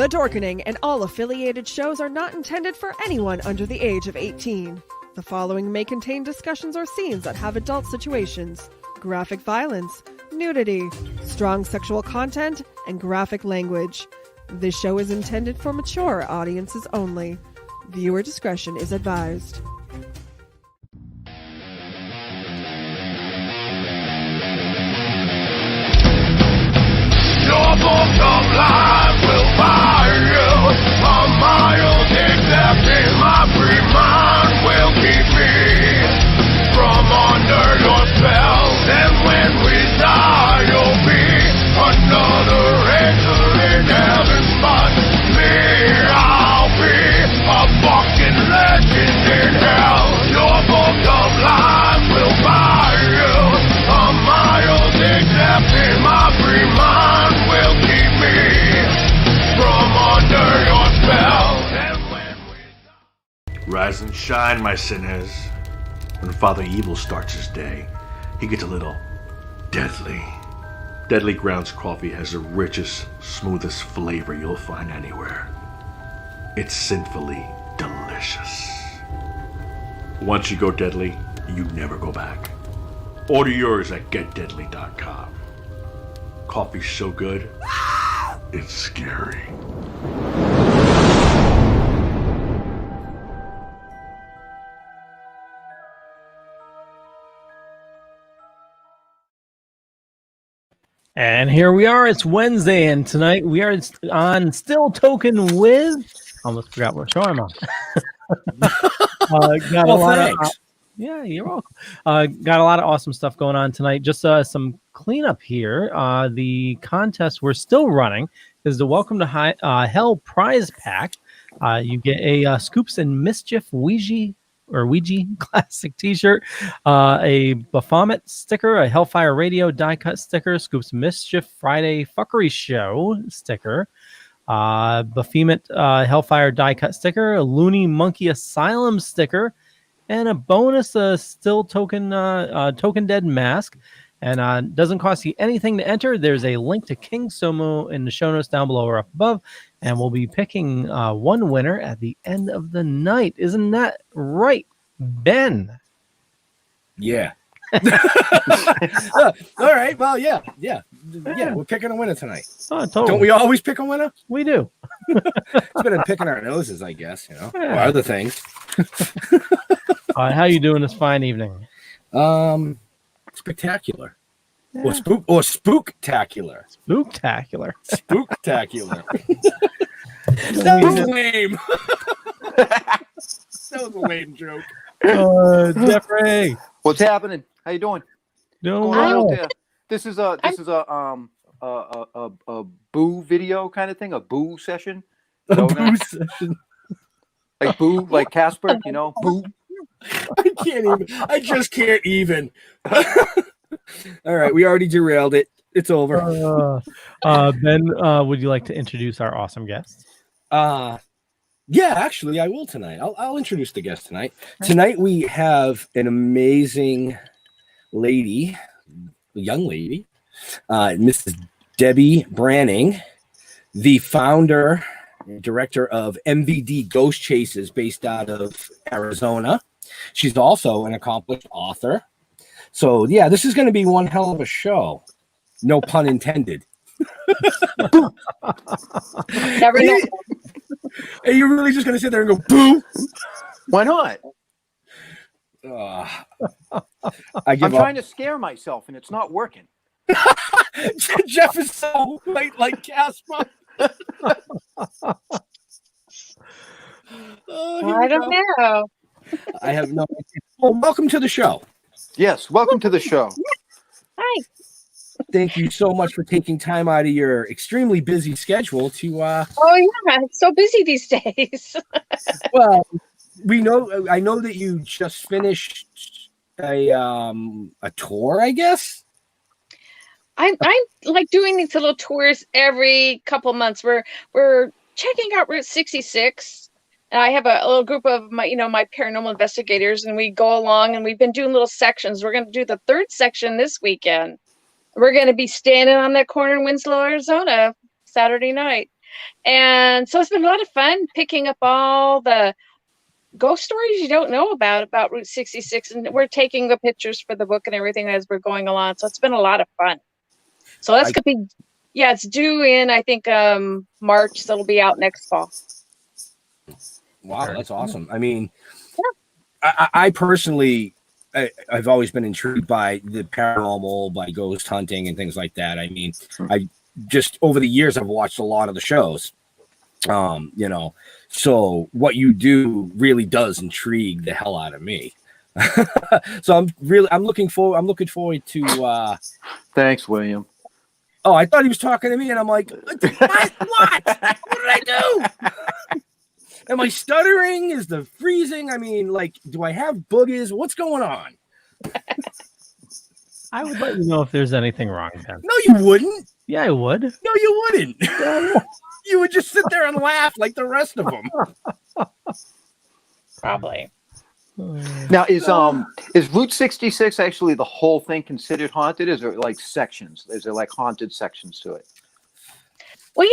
The Dorkening and all affiliated shows are not intended for anyone under the age of 18. The following may contain discussions or scenes that have adult situations, graphic violence, nudity, strong sexual content, and graphic language. This show is intended for mature audiences only. Viewer discretion is advised. Your book of life will fire you. A mild except in my free mind will keep me from under your spell. And when we die, you'll be another angel in heaven. But me, I'll be a fucking legend in hell. Your book of life will fire you. A mild except in my free mind will keep me from under your spell. And when we Rise and shine, my sinners. When Father Evil starts his day, he gets a little deadly. Deadly Grounds coffee has the richest, smoothest flavor you'll find anywhere. It's sinfully delicious. Once you go deadly, you never go back. Order yours at getdeadly.com. Coffee's so good, it's scary. And here we are. It's Wednesday, and tonight we are on Still Toking with. Almost forgot what show I'm on. Got a lot of. Yeah, you're welcome. Got a lot of awesome stuff going on tonight. Just some cleanup here. The contest we're still running is the Welcome to Hell prize pack. You get a Scoops and Mischief Ouija classic t-shirt, a Baphomet sticker, a Hellfire Radio die cut sticker, Scoops Mischief Friday Fuckery Show sticker, Baphomet Hellfire die cut sticker, a Looney Monkey Asylum sticker, and a bonus Still Token Token Dead mask. And doesn't cost you anything to enter. There's a link to King Somo in the show notes down below or up above. And we'll be picking one winner at the end of the night. Isn't that right, Ben? Yeah. All right. Well, yeah. We're picking a winner tonight. Oh, totally. Don't we always pick a winner? We do. It's better than picking our noses, I guess, or other things. How you doing this fine evening? Spectacular. Yeah. Or spooktacular. Spooktacular. Spooktacular. That was lame. That was a lame joke. Jeffrey, what's happening? How you doing? Doing well. This is a boo video kind of thing, a boo session. A boo session. Like boo, like Casper, boo. I just can't even. All right, we already derailed it. It's over. Ben, would you like to introduce our awesome guest? Yeah, actually, I will tonight. I'll introduce the guest tonight. Tonight we have an amazing lady, young lady, Mrs. Debe Branning, the founder and director of MVD Ghostchasers, based out of Arizona. She's also an accomplished author. So, yeah, this is going to be one hell of a show. No pun intended. Never know. Are you really just going to sit there and go, boo? Why not? I'm trying to scare myself, and it's not working. Jeff is so white like Casper. I don't know. I have no idea. Well, welcome to the show. Yes, welcome to the show. Hi. Thank you so much for taking time out of your extremely busy schedule to Oh yeah, it's so busy these days. Well, I know that you just finished a tour, I guess. I'm like doing these little tours every couple months. We're checking out Route 66. And I have a little group of my paranormal investigators, and we go along, and we've been doing little sections. We're going to do the third section this weekend. We're going to be standing on that corner in Winslow, Arizona, Saturday night. And so it's been a lot of fun picking up all the ghost stories you don't know about Route 66, and we're taking the pictures for the book and everything as we're going along. So it's been a lot of fun. So that's gonna be, yeah, it's due in, I think, March. So it'll be out next fall. Wow, that's awesome. I mean, I personally, I've always been intrigued by the paranormal, by ghost hunting and things like that. I mean, I just over the years I've watched a lot of the shows. You know, so what you do really does intrigue the hell out of me. So I'm looking forward to Thanks, William. Oh, I thought he was talking to me, and I'm like, what? What did I do? Am I stuttering? Is the freezing? I mean, like, do I have boogers? What's going on? I would let you know if there's anything wrong, Ben. No, you wouldn't. Yeah, I would. No, you wouldn't. You would just sit there and laugh like the rest of them. Probably. Now, is Route 66 actually the whole thing considered haunted? Is there like sections? Is there like haunted sections to it? Well,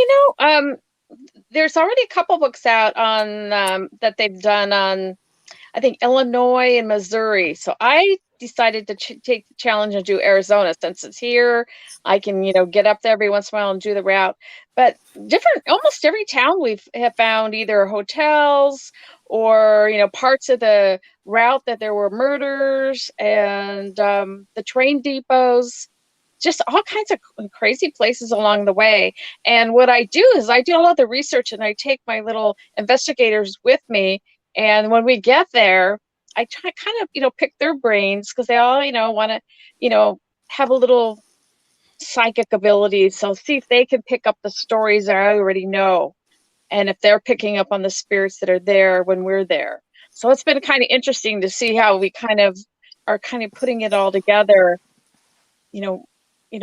there's already a couple books out on that they've done on, I think, Illinois and Missouri. So I decided to take the challenge and do Arizona. Since it's here, I can, get up there every once in a while and do the route. But almost every town have found either hotels or, parts of the route that there were murders, and the train depots, just all kinds of crazy places along the way. And what I do is I do a lot of the research, and I take my little investigators with me. And when we get there, I try kind of, pick their brains, because they all, want to, have a little psychic ability. So see if they can pick up the stories that I already know, and if they're picking up on the spirits that are there when we're there. So it's been kind of interesting to see how we are putting it all together,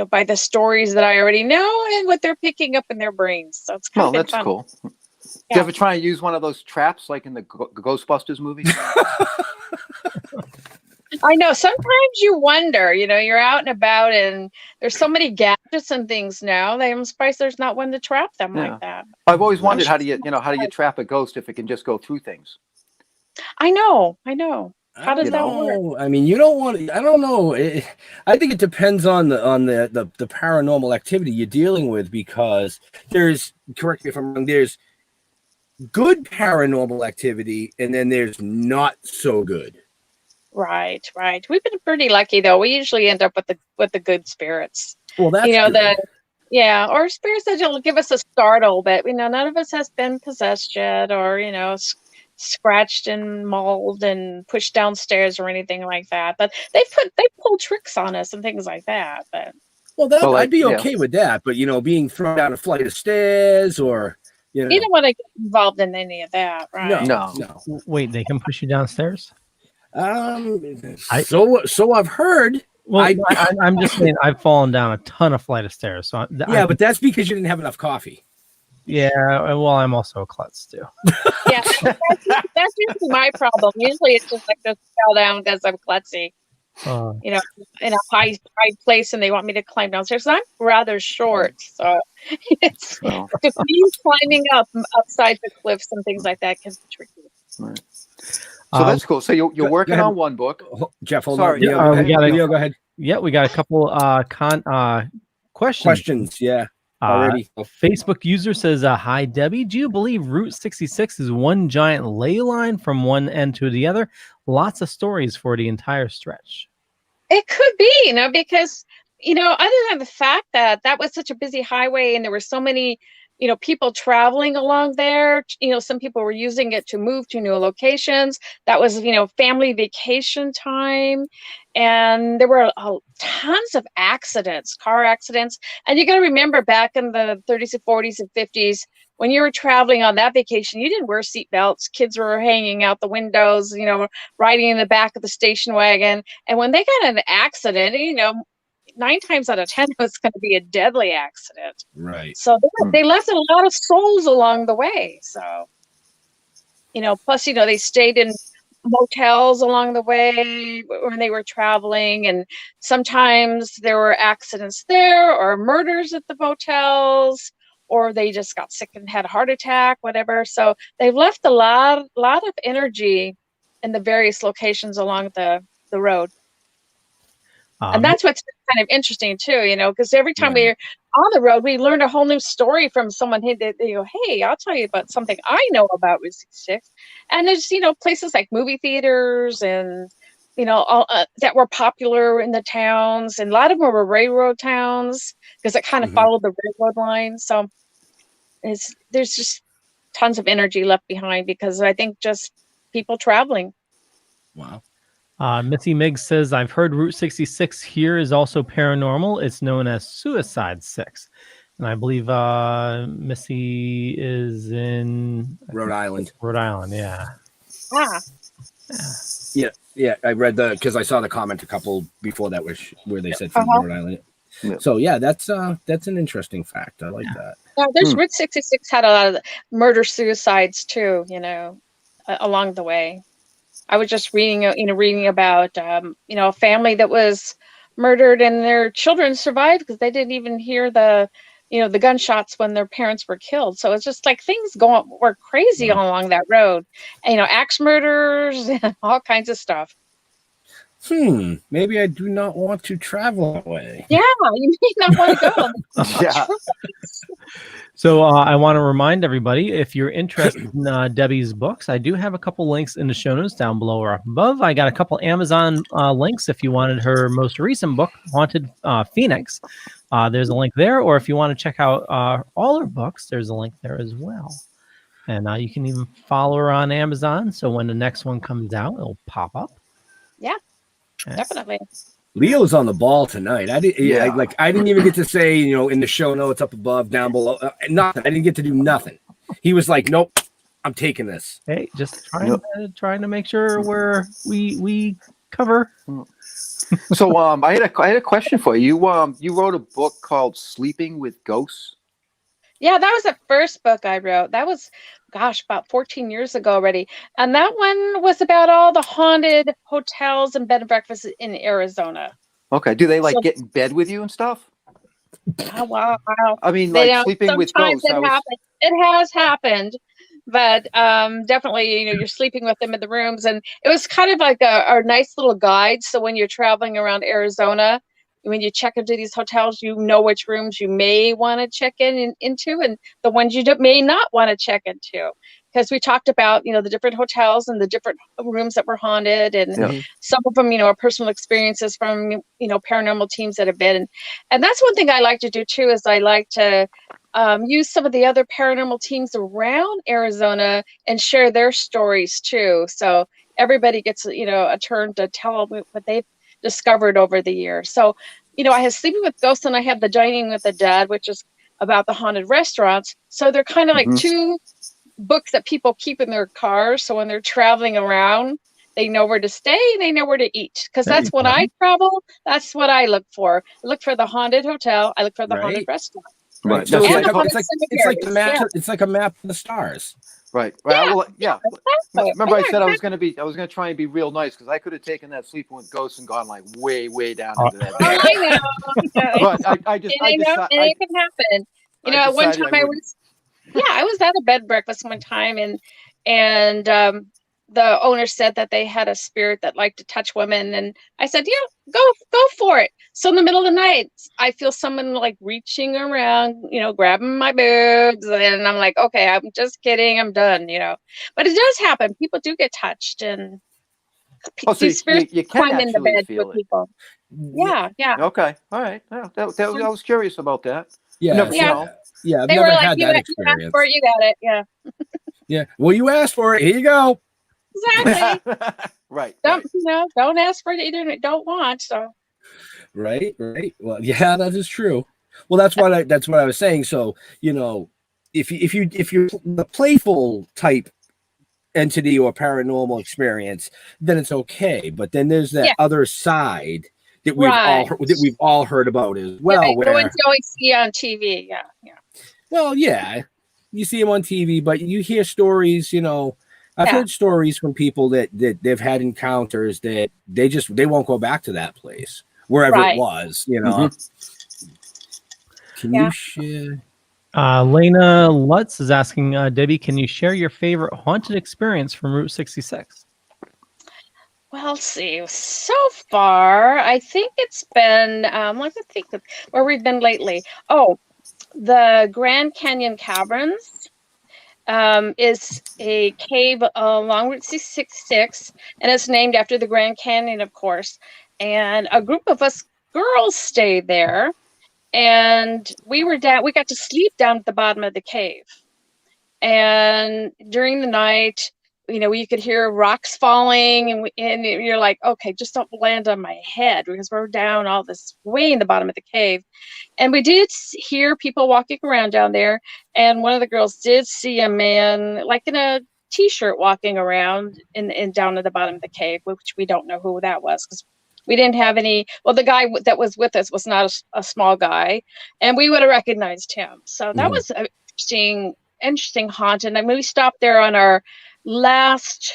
by the stories that I already know and what they're picking up in their brains. So it's kind of that's fun. cool. Yeah. Do you ever try and use one of those traps like in the Ghostbusters movie? I know. Sometimes you wonder, you're out and about, and there's so many gadgets and things now. I'm surprised there's not one to trap them like that. I've always wondered how do you trap a ghost if it can just go through things? I know. How does that work? I mean, you don't want to, I don't know. I think it depends on the paranormal activity you're dealing with, because correct me if I'm wrong, there's good paranormal activity and then there's not so good. Right. We've been pretty lucky, though. We usually end up with the good spirits. Well, that's good. Or spirits that will give us a startle, but none of us has been possessed yet, or scratched and mauled and pushed downstairs or anything like that. But they pull tricks on us and things like that. But I'd be okay with that. But being thrown down a flight of stairs, or you don't want to get involved in any of that, right? No. Wait, they can push you downstairs? So I've heard. Well, I'm just saying I've fallen down a ton of flight of stairs. So but that's because you didn't have enough coffee. Yeah, well, I'm also a klutz too. Yeah, that's usually my problem. Usually it's just like just fell down because I'm klutzy. In a high place, and they want me to climb downstairs. So I'm rather short, so it's climbing upside the cliffs and things like that can be tricky. Right. So that's cool. So you're working on one book. Jeff, hold on. Leo, go ahead. Yeah, we got a couple questions. Questions, yeah. Already. Facebook user says, "Hi Debbie, do you believe Route 66 is one giant ley line from one end to the other? Lots of stories for the entire stretch." It could be, because other than the fact that was such a busy highway and there were so many people traveling along there, some people were using it to move to new locations. That was, family vacation time. And there were tons of accidents, car accidents. And you got to remember, back in the 30s and 40s and 50s, when you were traveling on that vacation, you didn't wear seatbelts. Kids were hanging out the windows, riding in the back of the station wagon. And when they got in an accident, 9 times out of 10, it was going to be a deadly accident. Right. So they left a lot of souls along the way. So, plus, they stayed in motels along the way when they were traveling. And sometimes there were accidents there or murders at the motels, or they just got sick and had a heart attack, whatever. So they've left a lot of energy in the various locations along the road. And that's what's kind of interesting too, you know, because every time we're on the road, we learn a whole new story from someone who they go, hey, I'll tell you about something I know about Route 66. And there's, you know, places like movie theaters and, you know, all, that were popular in the towns. And a lot of them were railroad towns because it kind of followed the railroad line. So there's just tons of energy left behind because I think just people traveling. Wow. Missy Miggs says, I've heard Route 66 here is also paranormal. It's known as Suicide 6. And I believe Missy is in Rhode Island. Rhode Island, yeah. Ah. Yeah. I read because I saw the comment a couple before that where they said from Rhode Island. Yeah. So yeah, that's an interesting fact. I like that. Yeah, there's Route 66 had a lot of murder suicides too, you know, along the way. I was just reading about, a family that was murdered and their children survived because they didn't even hear the gunshots when their parents were killed. So it's just like things were crazy along that road. And, you know, axe murders and all kinds of stuff. Maybe I do not want to travel that way. Yeah, you may not want to go. Yeah. So I want to remind everybody, if you're interested in Debbie's books, I do have a couple links in the show notes down below or up above. I got a couple Amazon links if you wanted her most recent book, Haunted Phoenix. There's a link there. Or if you want to check out all her books, there's a link there as well. And you can even follow her on Amazon. So when the next one comes out, it'll pop up. Yeah. Definitely. Leo's on the ball tonight. I didn't even get to say, you know, in the show notes up above, down below, nothing. I didn't get to do nothing. He was like, "Nope, I'm taking this." Hey, just trying to make sure we cover. So I had a question for you. You wrote a book called Sleeping with Ghosts. Yeah, that was the first book I wrote. That was, about 14 years ago already. And that one was about all the haunted hotels and bed and breakfasts in Arizona. Okay. Do they get in bed with you and stuff? Oh, wow. I mean, sleeping with ghosts. It has happened. But definitely, you know, you're sleeping with them in the rooms. And it was kind of like a nice little guide. So when you're traveling around Arizona, when you check into these hotels, you know which rooms you may want to check into and the ones you may not want to check into. Because we talked about, you know, the different hotels and the different rooms that were haunted and some of them, you know, are personal experiences from, you know, paranormal teams that have been. And that's one thing I like to do too, is I like to use some of the other paranormal teams around Arizona and share their stories too. So everybody gets, you know, a turn to tell what they've discovered over the years. So, you know, I have Sleeping with Ghosts and I have the Dining with the Dead, which is about the haunted restaurants. So they're kind of like two books that people keep in their cars. So when they're traveling around, they know where to stay, they know where to eat. Because that's when I travel, that's what I look for. I look for the haunted hotel. I look for the haunted restaurant. Right. So it's like a map of the stars. Right. Yeah. Well, yeah. Exactly. Remember, I said I was going to try and be real nice because I could have taken that Sleeping with Ghosts and gone like way down into that. I know. But I just it can happen. You know, at one time I was at a bed and breakfast one time, and the owner said that they had a spirit that liked to touch women, and I said, yeah, go for it. So in the middle of the night, I feel someone like reaching around, you know, grabbing my boobs, and I'm like, okay, I'm just kidding, I'm done, you know. But it does happen. People do get touched, and these spirits you can climb into bed feel with it. people. Yeah. Okay. All right. I was curious about that. Yeah. Never, Yeah. You know. Yeah. I've They never were had like, that you experience. asked for it, you got it. Yeah. Yeah. Well, you asked for it. Here you go. Exactly. Right. Don't ask for it either. Don't want. So. Right. Well, yeah, that is true. Well, that's what I was saying. So, you know, if you're the playful type entity or paranormal experience, then it's okay. But then there's that other side that we've all heard about as well. Yeah, the ones you always see on TV. Yeah. Well, yeah, you see them on TV, but you hear stories. You know, I've heard stories from people that they've had encounters that they won't go back to that place, wherever it was. You know. Can you share? Lena Lutz is asking, Debbie, can you share your favorite haunted experience from Route 66? Well, let's see. So far, I think it's been, let me think of where we've been lately. Oh, the Grand Canyon Caverns is a cave along Route 666, and it's named after the Grand Canyon, of course. And a group of us girls stayed there, and we got to sleep down at the bottom of the cave. And during the night, you could hear rocks falling, and you're like, okay, just don't land on my head, because we're down all this way in the bottom of the cave. And we did hear people walking around down there, and one of the girls did see a man like in a t-shirt walking around in down at the bottom of the cave, which we don't know who that was, because we didn't have any. Well, the guy that was with us was not a small guy, and we would have recognized him. So that was an interesting haunt. And I mean, we stopped there on our last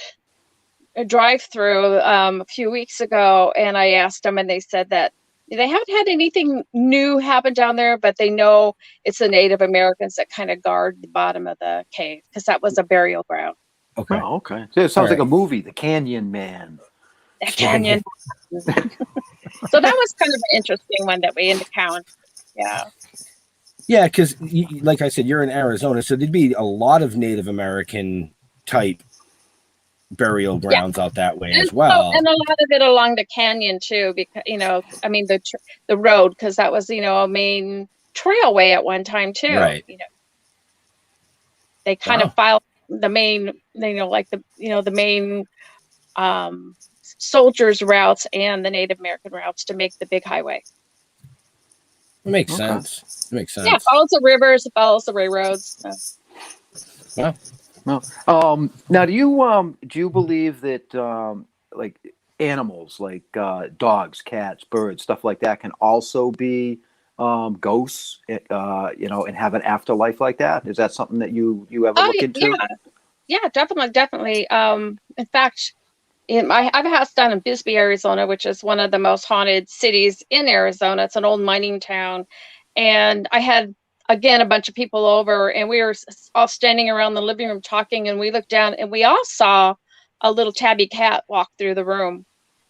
drive-through a few weeks ago, and I asked them, and they said that they haven't had anything new happen down there, but they know it's the Native Americans that kind of guard the bottom of the cave, because that was a burial ground. Okay. Oh, okay. So it sounds like a movie, The Canyon Man. The canyon. So that was kind of an interesting one that we encountered. Yeah. Yeah, because like I said, you're in Arizona, so there'd be a lot of Native American type burial grounds out that way as well. And a lot of it along the canyon too, because I mean the road, because that was a main trailway at one time too. Right. They kind of filed the main, the main soldiers' routes and the Native American routes to make the big highway. It makes sense. It makes sense. Yeah, it follows the rivers, it follows the railroads. So. Well, now do you believe that like animals like dogs, cats, birds, stuff like that can also be ghosts, and have an afterlife like that? Is that something that you ever look into? Yeah, definitely. In fact, I have a house down in Bisbee, Arizona, which is one of the most haunted cities in Arizona. It's an old mining town. And I had, again, a bunch of people over, and we were all standing around the living room talking, and we looked down, and we all saw a little tabby cat walk through the room.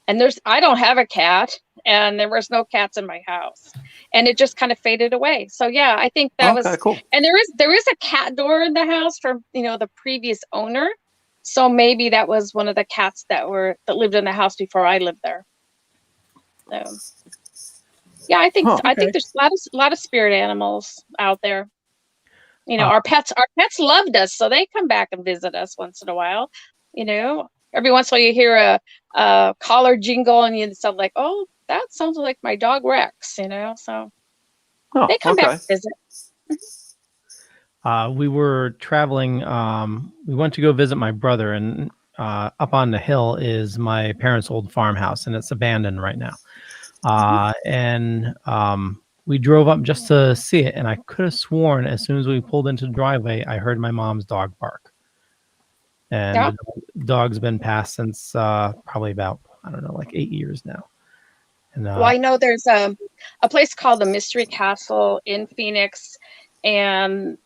And I don't have a cat, and there was no cats in my house. And it just kind of faded away. So yeah, I think that was cool. And there is a cat door in the house from the previous owner. So maybe that was one of the cats that lived in the house before I lived there. So yeah, I think there's a lot of spirit animals out there. Our pets loved us, so they come back and visit us once in a while. Every once in a while you hear a collar jingle, and you sound like, oh, that sounds like my dog Rex. So they come back to visit. We were traveling. We went to go visit my brother, and up on the hill is my parents' old farmhouse, and it's abandoned right now. And we drove up just to see it, and I could have sworn as soon as we pulled into the driveway, I heard my mom's dog bark. And the dog's been passed since probably about, I don't know, like 8 years now. And, well, I know there's a place called the Mystery Castle in Phoenix, and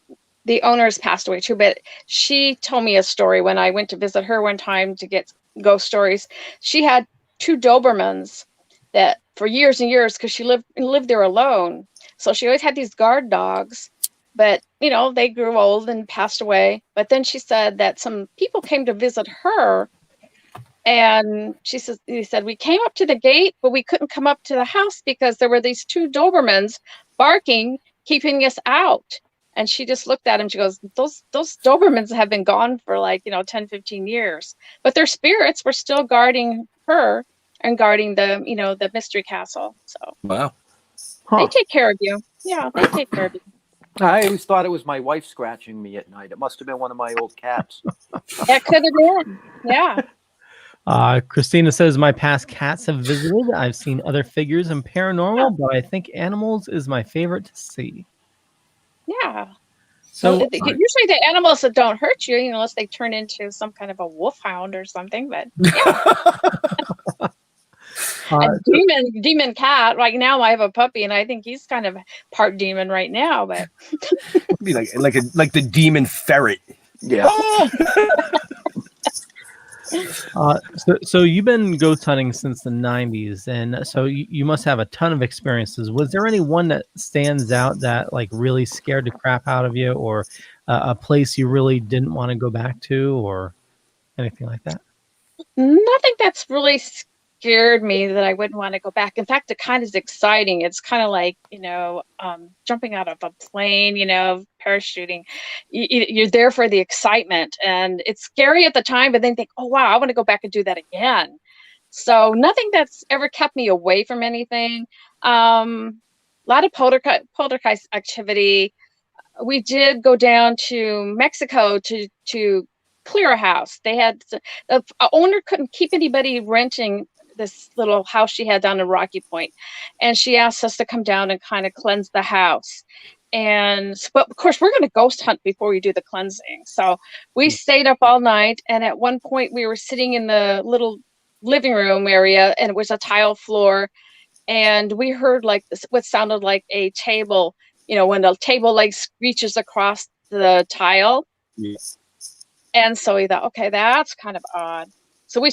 the owner's passed away too, but she told me a story when I went to visit her one time to get ghost stories. She had 2 Dobermans that for years and years, because she lived there alone. So she always had these guard dogs, but they grew old and passed away. But then she said that some people came to visit her, and he said, we came up to the gate, but we couldn't come up to the house because there were these 2 Dobermans barking, keeping us out. And she just looked at him. She goes, those Dobermans have been gone for 10, 15 years. But their spirits were still guarding her and guarding the Mystery Castle. So wow. They take care of you. Yeah, they take care of you. I always thought it was my wife scratching me at night. It must have been one of my old cats. That could have been. Yeah. Christina says, my past cats have visited. I've seen other figures and paranormal, but I think animals is my favorite to see. Yeah. So usually the animals that don't hurt you, unless they turn into some kind of a wolfhound or something. But yeah. a demon cat. Right now, I have a puppy, and I think he's kind of part demon right now. But Be like the demon ferret. Yeah. So you've been ghost hunting since the 90s, and so you must have a ton of experiences. Was there any one that stands out that like really scared the crap out of you, or a place you really didn't want to go back to, or anything like that? nothing that's really scared me that I wouldn't want to go back. In fact, it kind of is exciting. It's kind of like, jumping out of a plane, parachuting. You're there for the excitement, and it's scary at the time, but then think, oh, wow, I want to go back and do that again. So nothing that's ever kept me away from anything. A lot of poltergeist activity. We did go down to Mexico to clear a house. They had the owner couldn't keep anybody renting this little house she had down in Rocky Point, and she asked us to come down and kind of cleanse the house. But of course, we're going to ghost hunt before we do the cleansing. So we stayed up all night, and at one point we were sitting in the little living room area, and it was a tile floor, and we heard like this, what sounded like a table. When the table like screeches across the tile. Yes. And so we thought, okay, that's kind of odd. So we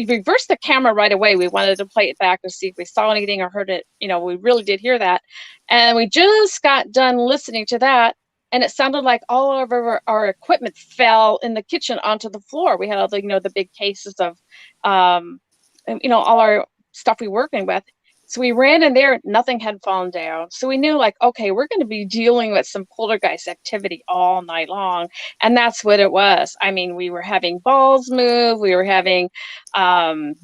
reversed the camera right away. We wanted to play it back to see if we saw anything or heard it. We really did hear that. And we just got done listening to that, and it sounded like all of our equipment fell in the kitchen onto the floor. We had all the big cases of, all our stuff we were working with. So we ran in there, nothing had fallen down. So we knew, like, okay, we're going to be dealing with some poltergeist activity all night long. And that's what it was. I mean, we were having balls move. We were having, doors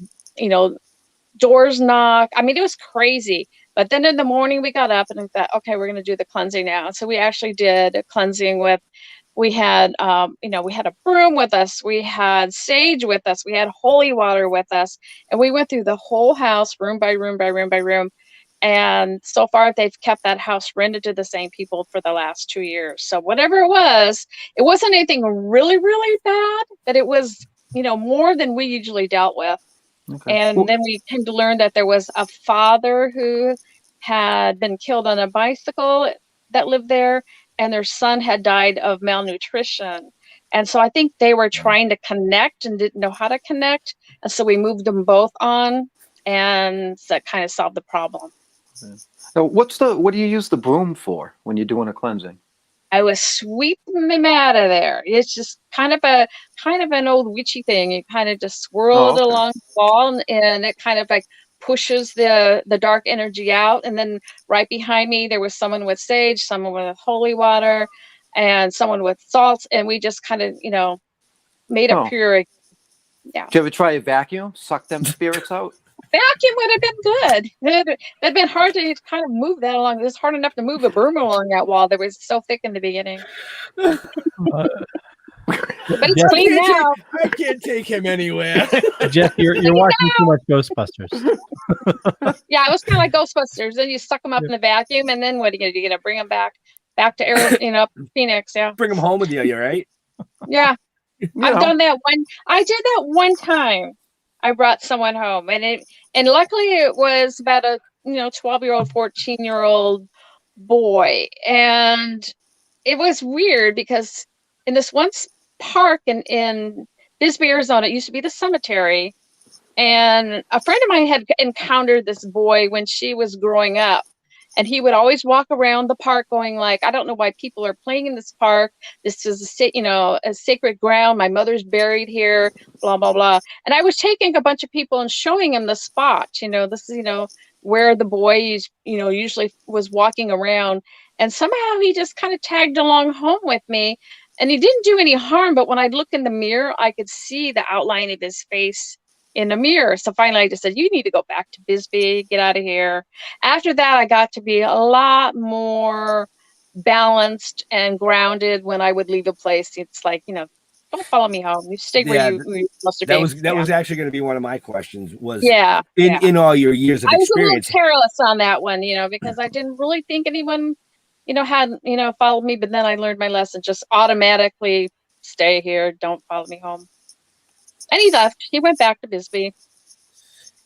knock. I mean, it was crazy. But then in the morning we got up and we thought, okay, we're going to do the cleansing now. So we actually did a cleansing we had a broom with us. We had sage with us. We had holy water with us. And we went through the whole house, room by room by room by room. And so far, they've kept that house rented to the same people for the last 2 years. So whatever it wasn't anything really, really bad, but it was, more than we usually dealt with. Okay. And then we came to learn that there was a father who had been killed on a bicycle that lived there, and their son had died of malnutrition. And so I think they were trying to connect and didn't know how to connect. And so we moved them both on, and that kind of solved the problem. Okay. So what do you use the broom for when you're doing a cleansing? I was sweeping them out of there. It's just kind of an old witchy thing. You kind of just swirl it along the wall, and it kind of like pushes the dark energy out. And then right behind me, there was someone with sage, someone with holy water, and someone with salt. And we just kind of, made a pure. Yeah. Did you ever try a vacuum? Suck them spirits out? Vacuum would have been good. It'd been hard to kind of move that along. It was hard enough to move a broom along that wall that was so thick in the beginning. But it's clean now. I can't take him anywhere. Jeff, you're watching too much Ghostbusters. Yeah, it was kind of like Ghostbusters. Then you suck them up in the vacuum, and then what are you gonna do? You're gonna bring them back to Phoenix. Yeah, bring them home with you. You're right. Yeah, I've done that one. I did that one time. I brought someone home, and luckily it was about a 12-year-old, 14-year-old boy, and it was weird because in this one park in Bisbee, Arizona, it used to be the cemetery, and a friend of mine had encountered this boy when she was growing up, and he would always walk around the park going like, I don't know why people are playing in this park. This is a sacred ground. My mother's buried here, blah, blah, blah. And I was taking a bunch of people and showing him the spot. This is, where the boy is, usually was walking around. And somehow he just kind of tagged along home with me. And he didn't do any harm. But when I looked in the mirror, I could see the outline of his face in the mirror. So finally I just said, you need to go back to Bisbee, get out of here. After that, I got to be a lot more balanced and grounded when I would leave a place. It's like, don't follow me home. You stay where you're supposed to be. That was actually going to be one of my questions was in all your years of experience. I was a little careless on that one, because I didn't really think anyone, had, followed me, but then I learned my lesson. Just automatically stay here. Don't follow me home. And he left. He went back to Bisbee.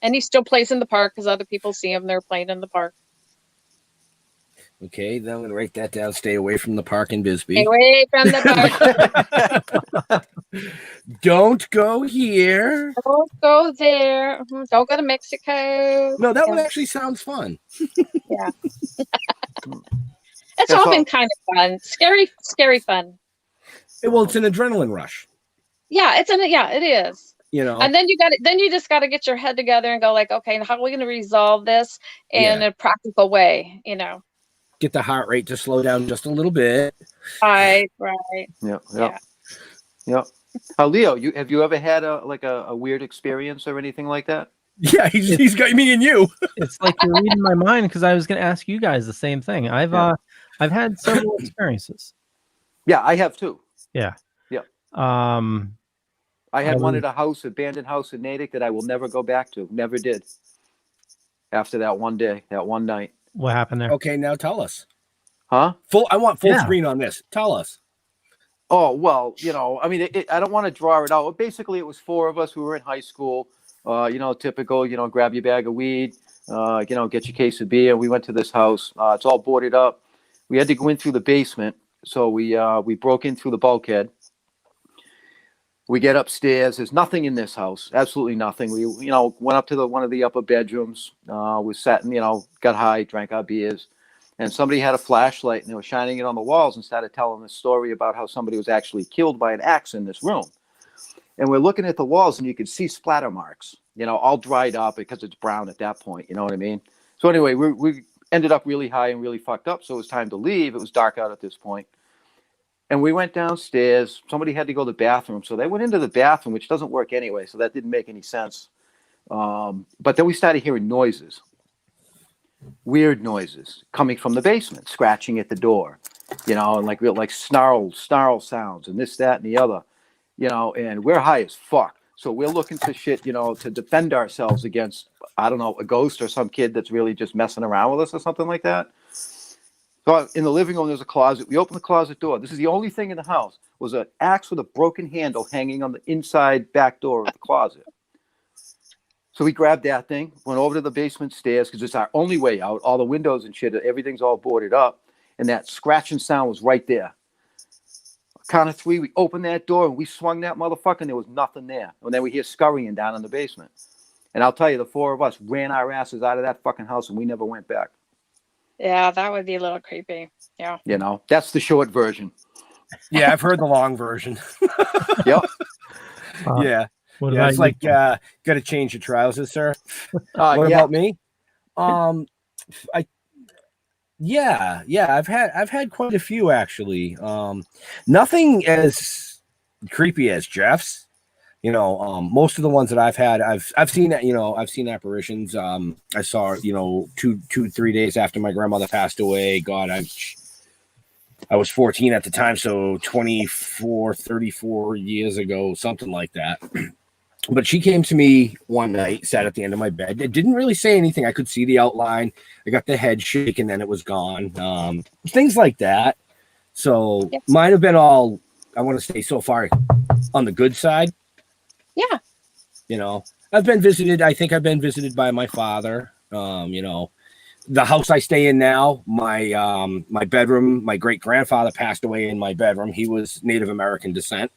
And he still plays in the park because other people see him. They're playing in the park. Okay, then I'm gonna write that down. Stay away from the park in Bisbee. Stay away from the park. Don't go here. Don't go there. Don't go to Mexico. No, that one actually sounds fun. Yeah. It's all been kind of fun. Scary fun. Well, it's an adrenaline rush. Yeah, it is. You know. And then you just got to get your head together and go like, okay, how are we going to resolve this in a practical way, you know? Get the heart rate to slow down just a little bit. Right. Yeah. Leo, have you ever had a weird experience or anything like that? Yeah, he's got me and you. It's like you're reading my mind because I was going to ask you guys the same thing. I've had several experiences. Yeah, I have too. Yeah. Yeah. I had one at a abandoned house in Natick that I will never go back to. Never did. After that one day, that one night. What happened there? Okay, now tell us. Huh? I want full screen on this. Tell us. Oh, well, I mean, I don't want to draw it out. Basically, it was 4 of us who were in high school. Typical, grab your bag of weed, get your case of beer. We went to this house. It's all boarded up. We had to go in through the basement. So we broke in through the bulkhead. We get upstairs. There's nothing in this house. Absolutely nothing. We, went up to one of the upper bedrooms. We sat and, got high, drank our beers. And somebody had a flashlight and they were shining it on the walls and started telling a story about how somebody was actually killed by an axe in this room. And we're looking at the walls and you could see splatter marks, all dried up because it's brown at that point. You know what I mean? So anyway, we ended up really high and really fucked up. So it was time to leave. It was dark out at this point. And we went downstairs. Somebody had to go to the bathroom. So they went into the bathroom, which doesn't work anyway. So that didn't make any sense. But then we started hearing noises. Weird noises coming from the basement, scratching at the door, and like snarl sounds and this, that, and the other, and we're high as fuck. So we're looking for shit, to defend ourselves against, I don't know, a ghost or some kid that's really just messing around with us or something like that. So in the living room, there's a closet. We open the closet door. This is the only thing in the house was an axe with a broken handle hanging on the inside back door of the closet. So we grabbed that thing, went over to the basement stairs because it's our only way out. All the windows and shit, everything's all boarded up. And that scratching sound was right there. Count of 3, we opened that door and we swung that motherfucker and there was nothing there. And then we hear scurrying down in the basement. And I'll tell you, the 4 of us ran our asses out of that fucking house and we never went back. Yeah, that would be a little creepy. Yeah. That's the short version. Yeah, I've heard the long version. Yep. Yeah. It's like got to change your trousers, sir. What about me? I've had quite a few actually. Nothing as creepy as Jeff's. Most of the ones that I've had, I've seen that. I've seen apparitions. I saw 2-3 days after my grandmother passed away. God, I was 14 at the time, so 34 years ago, something like that. But she came to me one night, sat at the end of my bed. It didn't really say anything. I could see the outline. I got the head shake, and then it was gone. Things like that. So mine have been all, I want to say so far, on the good side. Yeah. I've been visited. I think I've been visited by my father. The house I stay in now, my bedroom, my great-grandfather passed away in my bedroom. He was Native American descent.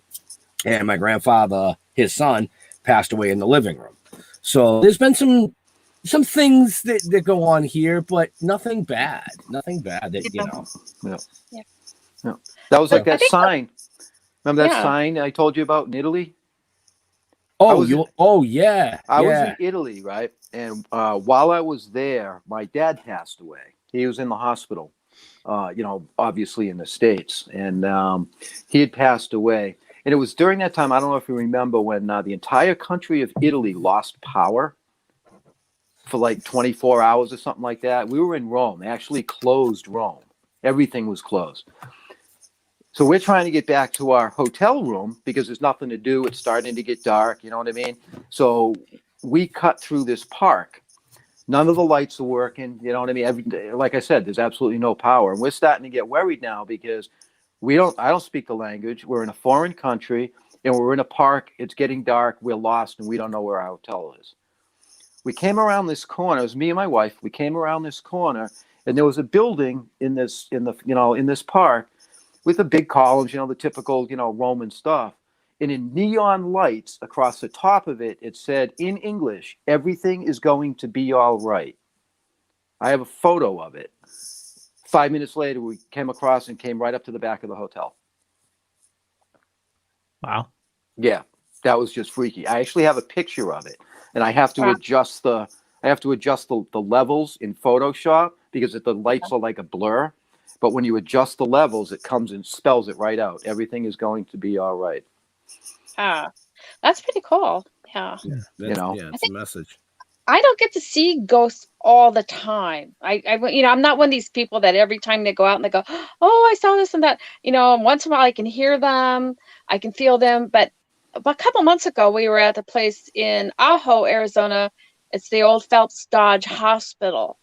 And my grandfather, his son, passed away in the living room. So there's been some things that go on here, but nothing bad. Nothing bad that, Yeah. That was like that sign. Remember that sign I told you about in Italy? Yeah. I was in Italy, right? And while I was there, my dad passed away. He was in the hospital, obviously in the States. And he had passed away. And it was during that time, I don't know if you remember, when the entire country of Italy lost power for like 24 hours or something like that. We were in Rome. They actually closed Rome. Everything was closed. So we're trying to get back to our hotel room because there's nothing to do. It's starting to get dark. You know what I mean? So we cut through this park. None of the lights are working. You know what I mean? Like I said, there's absolutely no power. And we're starting to get worried now because I don't speak the language. We're in a foreign country and we're in a park. It's getting dark. We're lost and we don't know where our hotel is. We came around this corner. It was me and my wife. We came around this corner, and there was a building in this park with the big columns, the typical, Roman stuff. And in neon lights across the top of it, it said in English, "Everything is going to be all right." I have a photo of it. 5 minutes later, we came across and came right up to the back of the hotel. Wow. Yeah, that was just freaky. I actually have a picture of it, and I have to adjust the levels in Photoshop because the lights are like a blur. But when you adjust the levels, it comes and spells it right out. Everything is going to be all right. That's pretty cool. Yeah. It's a message. I don't get to see ghosts all the time. I'm not one of these people that every time they go out and they go, "Oh, I saw this and that." Once in a while I can hear them, I can feel them. But a couple months ago, we were at a place in Ajo, Arizona. It's the old Phelps Dodge Hospital.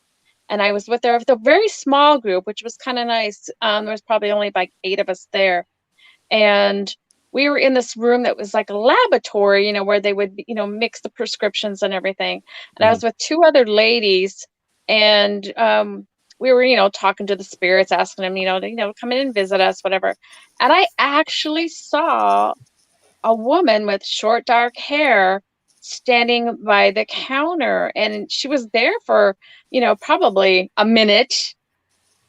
And I was with a very small group, which was kind of nice. There was probably only like 8 of us there. And we were in this room that was like a laboratory, where they would, mix the prescriptions and everything. And I was with 2 other ladies, and we were, talking to the spirits, asking them, to come in and visit us, whatever. And I actually saw a woman with short, dark hair standing by the counter, and she was there for, probably a minute.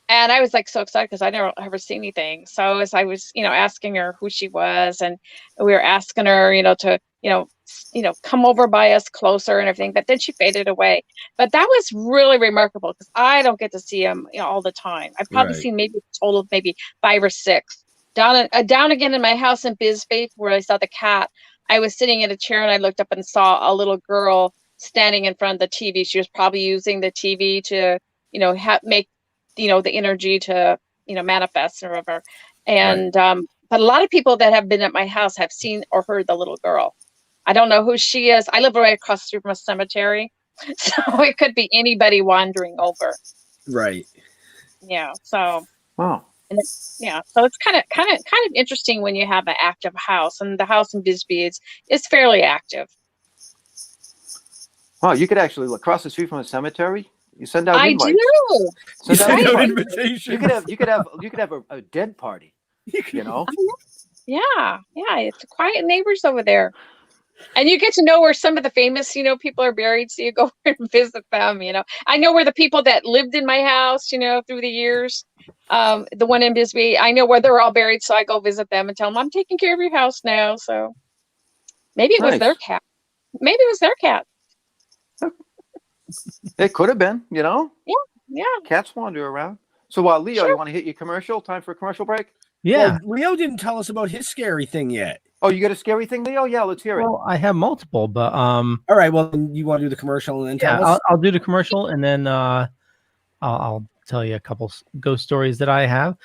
And I was like so excited because I never ever seen anything. So as I was, asking her who she was, and we were asking her, to, come over by us closer and everything. But then she faded away. But that was really remarkable because I don't get to see them, all the time. I've probably seen maybe a total of maybe 5 or 6. Down again in my house in Bisbee, where I saw the cat. I was sitting in a chair and I looked up and saw a little girl standing in front of the TV. She was probably using the TV to, make, the energy to, manifest or whatever. And, but a lot of people that have been at my house have seen or heard the little girl. I don't know who she is. I live right across the street from a cemetery. So it could be anybody wandering over. Right. Yeah. So. Wow. And so it's kind of interesting when you have an active house, and the house in Bisbee is fairly active. Wow, you could actually look across the street from a cemetery. You send out invites. I do. Send out invitations. You could have a dead party. Yeah, it's quiet neighbors over there, and you get to know where some of the famous people are buried, so you go and visit them. I know where the people that lived in my house through the years. The one in Bisbee, I know where they're all buried, so I go visit them and tell them I'm taking care of your house now. So maybe it was their cat. Maybe it was their cat. It could have been, Yeah. Cats wander around. So Leo, you want to hit your commercial? Time for a commercial break? Yeah. Well, Leo didn't tell us about his scary thing yet. Oh, you got a scary thing, Leo? Yeah, let's hear it. Well, I have multiple, but All right. Well, you want to do the commercial and then tell us? I'll do the commercial, and then I'll tell you a couple ghost stories that I have.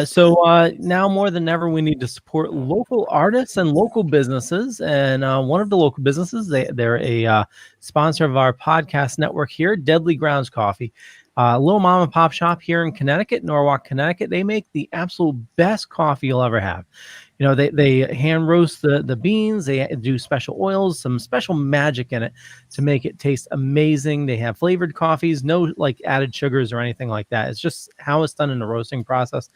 So now more than ever, we need to support local artists and local businesses. And one of the local businesses, they're a sponsor of our podcast network here, Deadly Grounds Coffee. Little mom and pop shop here in Connecticut, Norwalk, Connecticut. They make the absolute best coffee you'll ever have. They hand roast the beans. They do special oils, some special magic in it to make it taste amazing. They have flavored coffees, no like added sugars or anything like that. It's just how it's done in the roasting process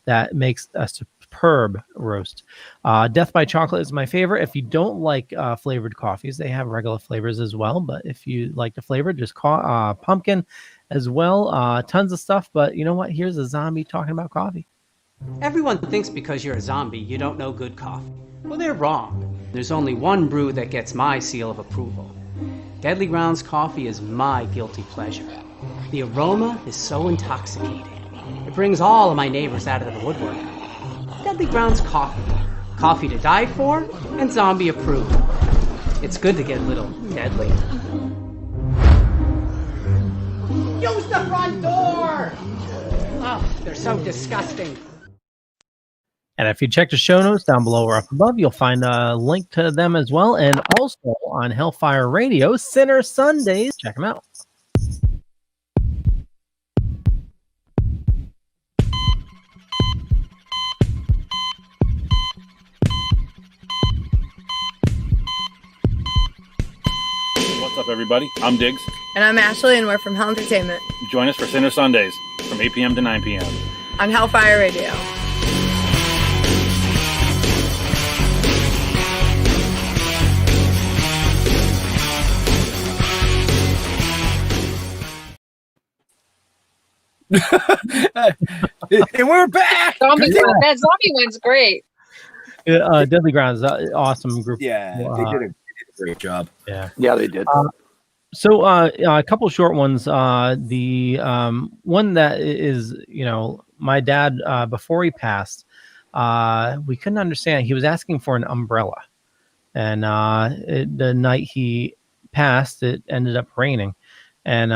that makes a superb roast. Death by Chocolate is my favorite. If you don't like flavored coffees, they have regular flavors as well. But if you like the flavor, just pumpkin as well. Tons of stuff. But you know what? Here's a zombie talking about coffee. Everyone thinks because you're a zombie, you don't know good coffee. Well, they're wrong. There's only one brew that gets my seal of approval. Deadly Grounds Coffee is my guilty pleasure. The aroma is so intoxicating. It brings all of my neighbors out of the woodwork. Deadly Grounds Coffee. Coffee to die for and zombie approved. It's good to get a little deadly. Use the front door! Oh, they're so disgusting. And if you check the show notes down below or up above, you'll find a link to them as well. And also on Hellfire Radio, Sinner Sundays. Check them out. What's up, up, everybody? I'm Diggs. And I'm Ashley, and we're from Hell Entertainment Join us for Sinner Sundays from 8 p.m. to 9 p.m. on Hellfire Radio. And we're back. That zombie one's great. Deadly Grounds, awesome group. Yeah, they did a great job. Yeah, they did. So a couple short ones. The one that is, my dad, before he passed, we couldn't understand. He was asking for an umbrella. And the night he passed, it ended up raining. And,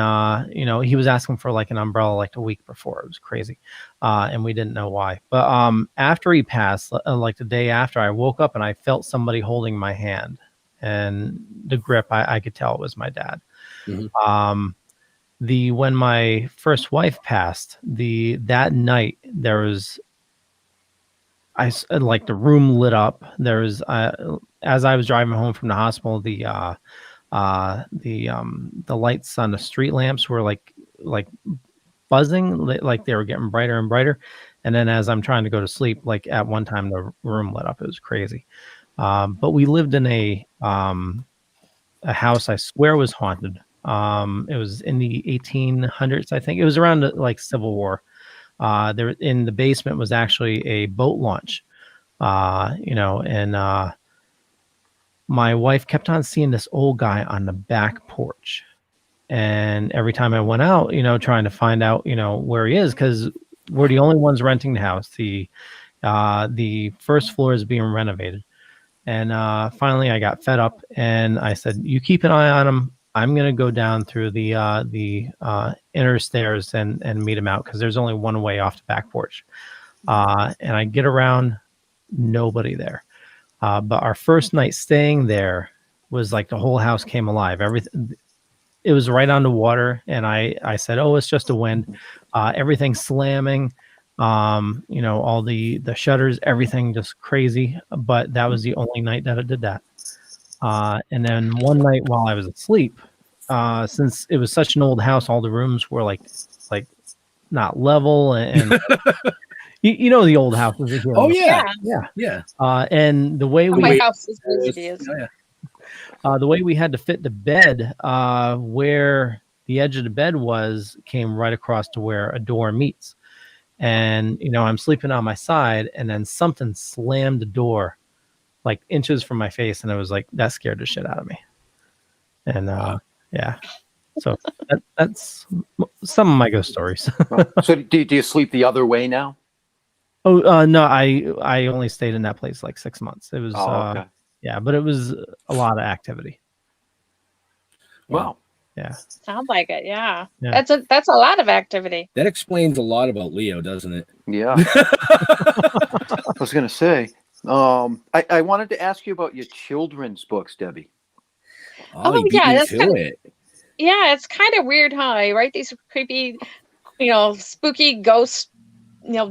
he was asking for like an umbrella like the week before. It was crazy. And we didn't know why. But after he passed, like the day after, I woke up and I felt somebody holding my hand. And the grip, I could tell it was my dad. Mm-hmm. When my first wife passed, that night there was, like the room lit up. There was, as I was driving home from the hospital, the lights on the street lamps were like buzzing, like they were getting brighter and brighter. And then as I'm trying to go to sleep, like at one time the room lit up. It was crazy. But we lived in a house I swear was haunted. It was in the 1800s, I think. It was around the, like, Civil War. There in the basement was actually a boat launch. And my wife kept on seeing this old guy on the back porch. And every time I went out, trying to find out, where he is, because we're the only ones renting the house. The first floor is being renovated. And finally I got fed up and I said, you keep an eye on him. I'm going to go down through the inner stairs and meet him out, because there's only one way off the back porch. And I get around, nobody there. But our first night staying there was like the whole house came alive. Everything, it was right on the water. And I said, oh, it's just a wind. Everything slamming, all the shutters, everything just crazy. But that was the only night that it did that. And then one night while I was asleep, since it was such an old house, all the rooms were like not level, and the old houses. Oh yeah. And the way my house is busy. The way we had to fit the bed, where the edge of the bed came right across to where a door meets, and I'm sleeping on my side, and then something slammed the door like inches from my face, and it was like, that scared the shit out of me. And so that's some of my ghost stories. So do you sleep the other way now? Oh no, I only stayed in that place like 6 months. It was okay. But it was a lot of activity. Wow. Yeah. Sounds like it. Yeah. That's a lot of activity. That explains a lot about Leo, doesn't it? Yeah. I was gonna say. I wanted to ask you about your children's books, Debbie. Oh yeah, that's it's kind of weird, huh? I write these creepy, spooky ghost,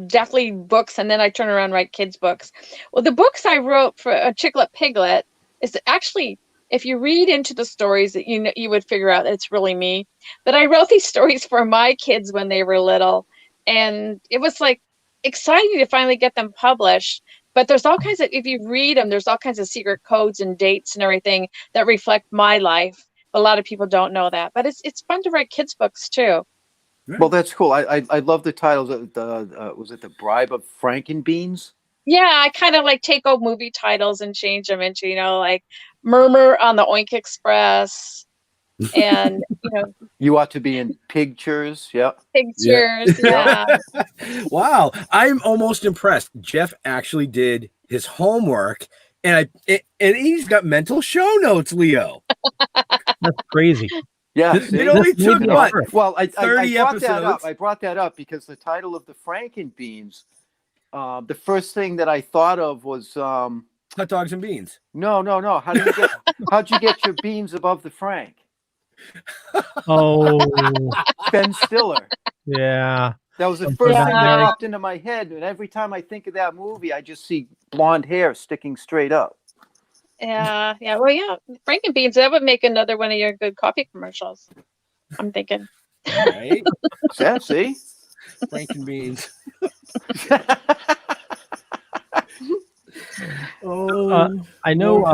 deathly books, and then I turn around and write kids' books. Well, the books I wrote for a Chicklet Piglet is actually, if you read into the stories, that you would figure out that it's really me. But I wrote these stories for my kids when they were little, and it was like exciting to finally get them published. But there's all kinds of, if you read them, there's all kinds of secret codes and dates and everything that reflect my life. A lot of people don't know that, but it's fun to write kids' books too. Well, that's cool. I love the titles. Was it The Bribe of Frankenbeans? Yeah, I kind of like take old movie titles and change them into, like Murmur on the Oink Express, and You Ought to Be in Pictures. Yeah. Pictures. Yeah. Wow, I'm almost impressed. Jeff actually did his homework, and he's got mental show notes, Leo. That's crazy. Yeah, it only took what? Well, I 30 brought that up. episodes? I brought that up because the title of the Frankenbeans, the first thing that I thought of was hot dogs and beans. No. How'd you get your beans above the Frank? Oh, Ben Stiller. Yeah. That was the first thing that popped into my head, and every time I think of that movie, I just see blonde hair sticking straight up. Yeah, yeah. Well, yeah. Franken beans. That would make another one of your good coffee commercials. I'm thinking. Right? Yeah, see? Franken beans. I know,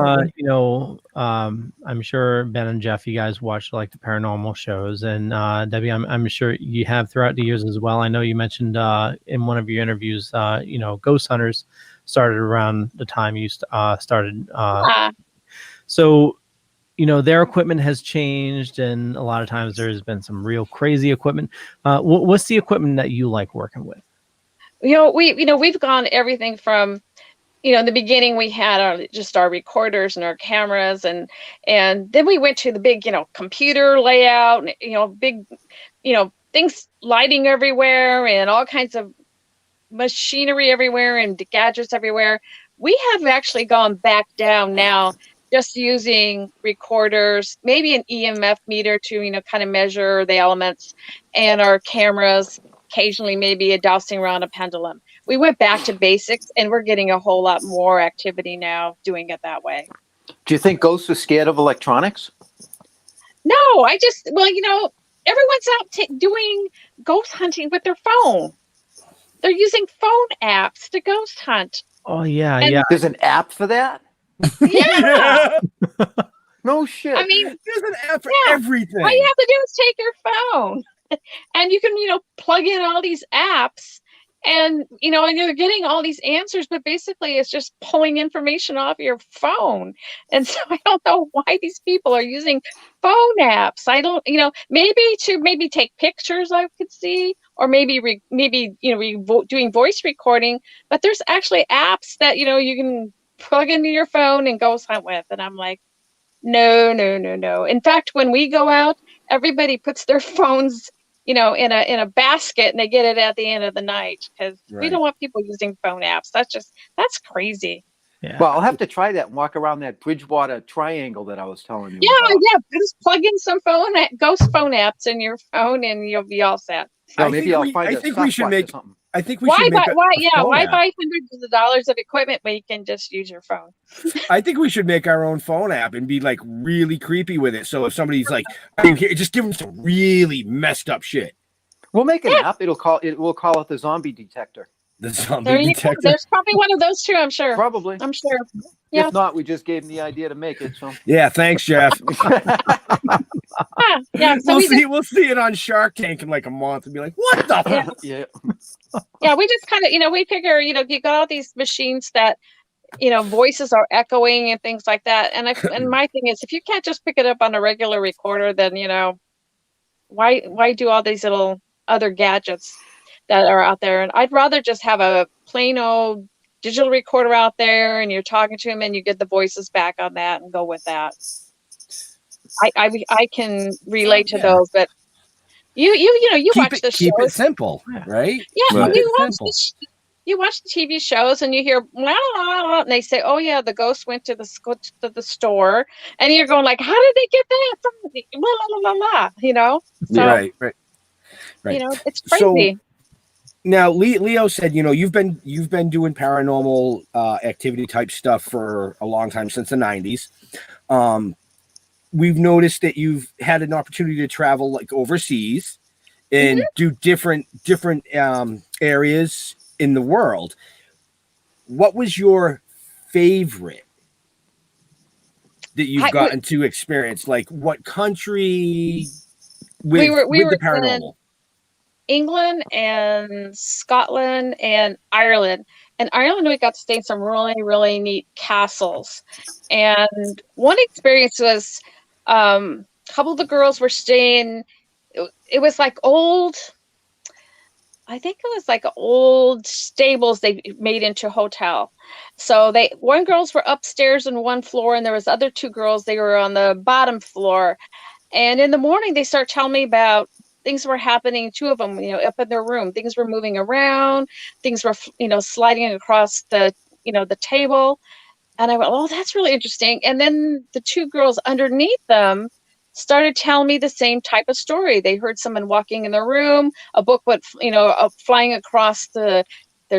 I'm sure Ben and Jeff, you guys watch like the paranormal shows, and Debbie, I'm sure you have throughout the years as well. I know you mentioned in one of your interviews, Ghost Hunters started around the time you started. So, their equipment has changed, and a lot of times there's been some real crazy equipment. What's the equipment that you like working with? We've gone everything from, in the beginning we had our recorders and our cameras, and then we went to the big, computer layout, and, big, things lighting everywhere and all kinds of machinery everywhere and gadgets everywhere. We have actually gone back down now, just using recorders, maybe an EMF meter to, kind of measure the elements, and our cameras, occasionally maybe a dowsing around a pendulum. We went back to basics, and we're getting a whole lot more activity now doing it that way. Do you think ghosts are scared of electronics? No, everyone's out doing ghost hunting with their phone. They're using phone apps to ghost hunt. Oh, yeah, And yeah. There's an app for that? Yeah. No shit. I mean, there's an app for everything. All you have to do is take your phone, and you can, plug in all these apps, and, and you're getting all these answers, but basically it's just pulling information off your phone. And so I don't know why these people are using phone apps. I don't, maybe take pictures, I could see, or maybe doing voice recording, but there's actually apps that, you can plug into your phone and ghost hunt with. And I'm like, no. In fact, when we go out, everybody puts their phones, in a basket, and they get it at the end of the night, because we don't want people using phone apps. That's crazy. Yeah. Well, I'll have to try that and walk around that Bridgewater triangle that I was telling you about. Yeah. Just plug in some ghost phone apps in your phone, and you'll be all set. So maybe I'll find a Sasquatch or something. I think we should make why buy hundreds of dollars of equipment when you can just use your phone? I think we should make our own phone app and be like really creepy with it. So if somebody's like, just give them some really messed up shit. We'll make an app. We'll call it the zombie detector. The zombie detector. There's probably one of those too, I'm sure. Probably. I'm sure. Yeah. If not, we just gave him the idea to make it. So yeah, thanks, Jeff. Yeah, so we'll see it on Shark Tank in like a month and be like, what the fuck? Yeah. Yeah, we just kind of, we figure, you got all these machines that, voices are echoing and things like that. And my thing is, if you can't just pick it up on a regular recorder, then, why do all these little other gadgets that are out there? And I'd rather just have a plain old digital recorder out there, and you're talking to them, and you get the voices back on that and go with that. I can relate to those, but you watch the shows. Keep it simple, right? Yeah, Right. You watch the TV shows, and you hear blah, blah, blah, and they say, "Oh yeah, the ghost went to the store," and you're going like, "How did they get that from blah blah blah blah?" So, Right. it's crazy. So, now, Leo said, you've been doing paranormal activity type stuff for a long time, since the 90s. We've noticed that you've had an opportunity to travel like overseas and do different areas in the world. What was your favorite that you've gotten to experience? Like what country with the paranormal? England and Scotland and Ireland. And Ireland, we got to stay in some really, really neat castles. And one experience was a couple of the girls were staying, it was like old stables they made into a hotel. So one girls were upstairs on one floor, and there was other two girls, they were on the bottom floor. And in the morning, they start telling me about things were happening, two of them, up in their room. Things were moving around. Things were, sliding across the table. And I went, oh, that's really interesting. And then the two girls underneath them started telling me the same type of story. They heard someone walking in their room. A book went, flying across their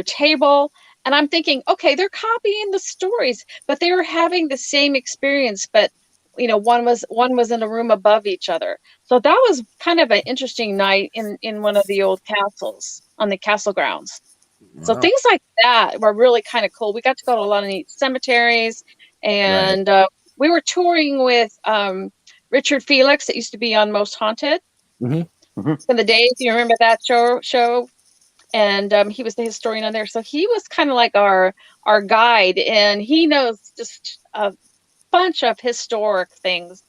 table. And I'm thinking, okay, they're copying the stories, but they were having the same experience, but one was in a room above each other. So that was kind of an interesting night in one of the old castles on the castle grounds. So Wow. things like that were really kind of cool. We got to go to a lot of neat cemeteries, and we were touring with Richard Felix that used to be on Most Haunted in the days. You remember that show? And he was the historian on there. So he was kind of like our guide, and he knows just a bunch of historic things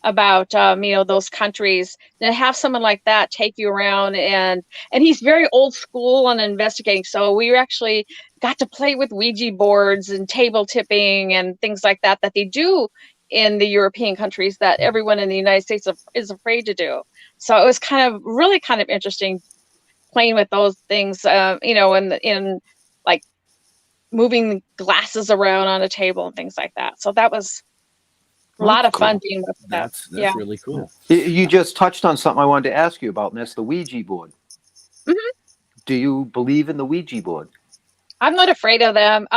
about those countries. And to have someone like that take you around, and he's very old school on investigating. So we actually got to play with Ouija boards and table tipping and things like that they do in the European countries that everyone in the United States is afraid to do. So it was really kind of interesting playing with those things, in like moving glasses around on a table and things like that. So that was a lot of fun being with that. That's really cool. You just touched on something I wanted to ask you about, and that's the Ouija board. Mm-hmm. Do you believe in the Ouija board? I'm not afraid of them.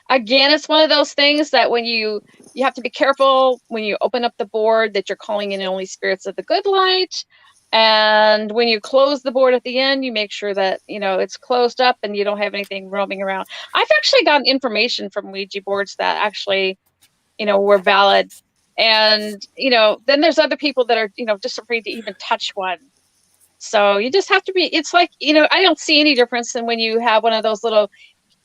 Again, it's one of those things that when you have to be careful when you open up the board that you're calling in only spirits of the good light. And when you close the board at the end, you make sure that, it's closed up and you don't have anything roaming around. I've actually gotten information from Ouija boards that actually, were valid. And, then there's other people that are, just afraid to even touch one. So you just have to be, it's like, I don't see any difference than when you have one of those little,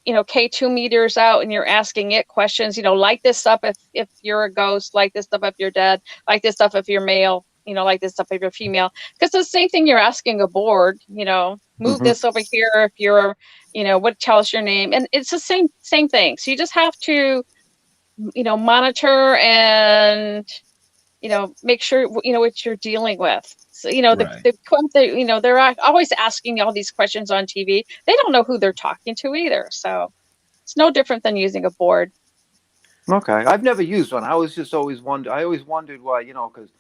K2 meters out and you're asking it questions, light this up if you're a ghost, light this stuff if you're dead, light this stuff if you're male, like this stuff if you're female. Because it's the same thing you're asking a board, move this over here if you're, tell us your name. And it's the same thing. So you just have to, monitor and, make sure, what you're dealing with. So, they're always asking all these questions on TV. They don't know who they're talking to either. So it's no different than using a board. Okay. I've never used one. I was just always wondered why, because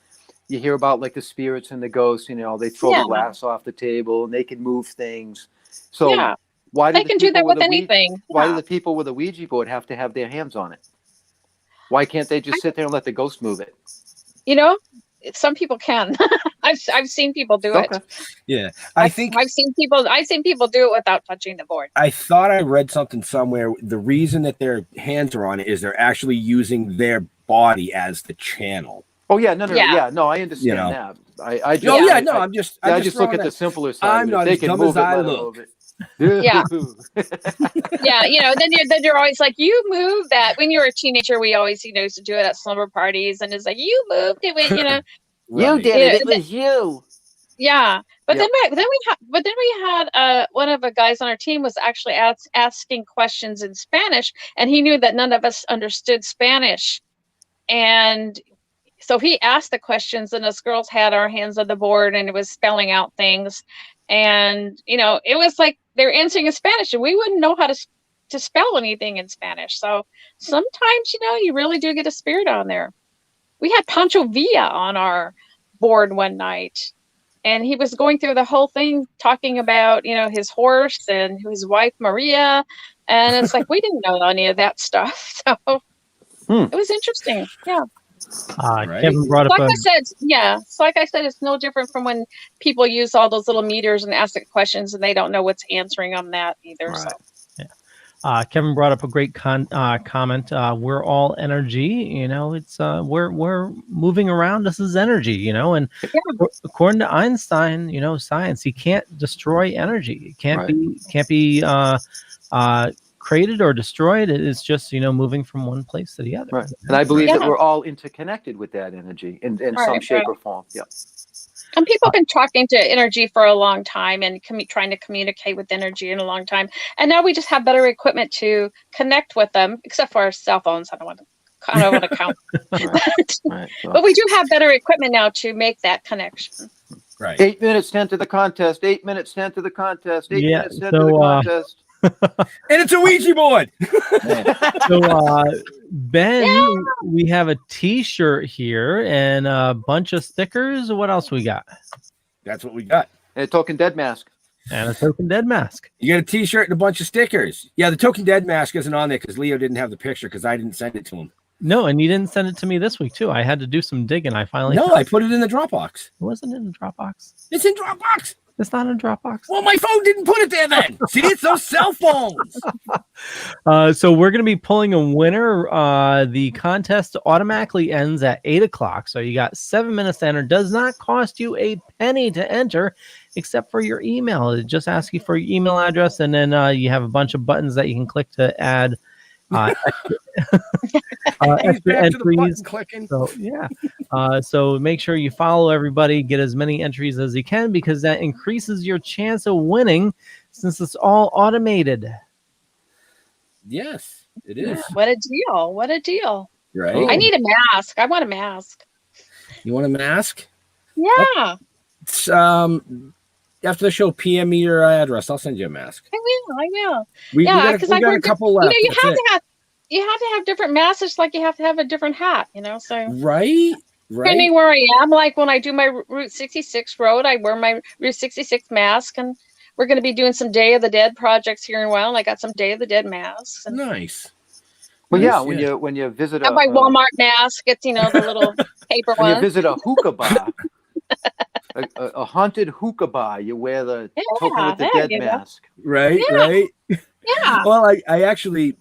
you hear about like the spirits and the ghosts, they throw the glass off the table and they can move things. So why do they can do that with anything? Why do the people with a Ouija board have to have their hands on it? Why can't they just sit there and let the ghost move it? Some people can. I've seen people do it. Yeah, I've seen people do it without touching the board. I thought I read something somewhere. The reason that their hands are on it is they're actually using their body as the channel. Oh yeah, no, I understand that. I just look at the simpler side. I'm not as dumb as I look. Yeah. Then you're always like, you moved that. When you were a teenager, we always, used to do it at slumber parties, and it's like, you moved it, You did it. It was you. Yeah, but then we had one of the guys on our team was actually asking questions in Spanish, and he knew that none of us understood Spanish, and so he asked the questions, and us girls had our hands on the board, and it was spelling out things. And, it was like they're answering in Spanish, and we wouldn't know how to spell anything in Spanish. So sometimes, you really do get a spirit on there. We had Pancho Villa on our board one night, and he was going through the whole thing talking about, his horse and his wife, Maria. And it's like, we didn't know any of that stuff. So it was interesting. Yeah. Kevin brought up like I said, it's no different from when people use all those little meters and ask the questions and they don't know what's answering on that either. Right. So Kevin brought up a great comment. We're all energy, it's we're moving around. This is energy, and according to Einstein, science, you can't destroy energy. It can't be created or destroyed. It is just moving from one place to the other. Right. And I believe that we're all interconnected with that energy in some shape or form. Yeah. And people have been talking to energy for a long time and trying to communicate with energy in a long time. And now we just have better equipment to connect with them, except for our cell phones. I don't want to count. But we do have better equipment now to make that connection. Right. 8 minutes, 10 to the contest. 8 minutes, 10 to the contest. 8 minutes, 10 to the contest. And it's a Ouija board. So Ben, we have a t-shirt here and a bunch of stickers. What else we got? That's what we got. A Toking Dead mask. And a Token Dead mask. You got a T-shirt and a bunch of stickers. Yeah, the Token Dead mask isn't on there because Leo didn't have the picture because I didn't send it to him. No, and you didn't send it to me this week too. I had to do some digging. I finally I put it in the Dropbox. It wasn't in the Dropbox. It's in Dropbox. It's not in Dropbox. Well, my phone didn't put it there then. See, it's those cell phones. So we're going to be pulling a winner. The contest automatically ends at 8:00. So you got 7 minutes to enter. Does not cost you a penny to enter, except for your email. It just asks you for your email address, and then you have a bunch of buttons that you can click to add extra entries. So yeah, so make sure you follow everybody, get as many entries as you can, because that increases your chance of winning since it's all automated. Yes, it is. What a deal. What a deal. Right. I need a mask. I want a mask. You want a mask? Yeah. It's, after the show, PM me your address. I'll send you a mask. I will. We yeah, got a couple left. You have to have different masks, like you have to have a different hat, so. Right. Depending where I am, like when I do my Route 66 road, I wear my Route 66 mask, and we're going to be doing some Day of the Dead projects here in a while. And I got some Day of the Dead masks. And nice. Well, yeah, when you visit my Walmart mask, it's the little paper one. When you visit a hookah bar. A haunted hookah bar, you wear the Token with the Dead mask. Right. Yeah. Well, I actually,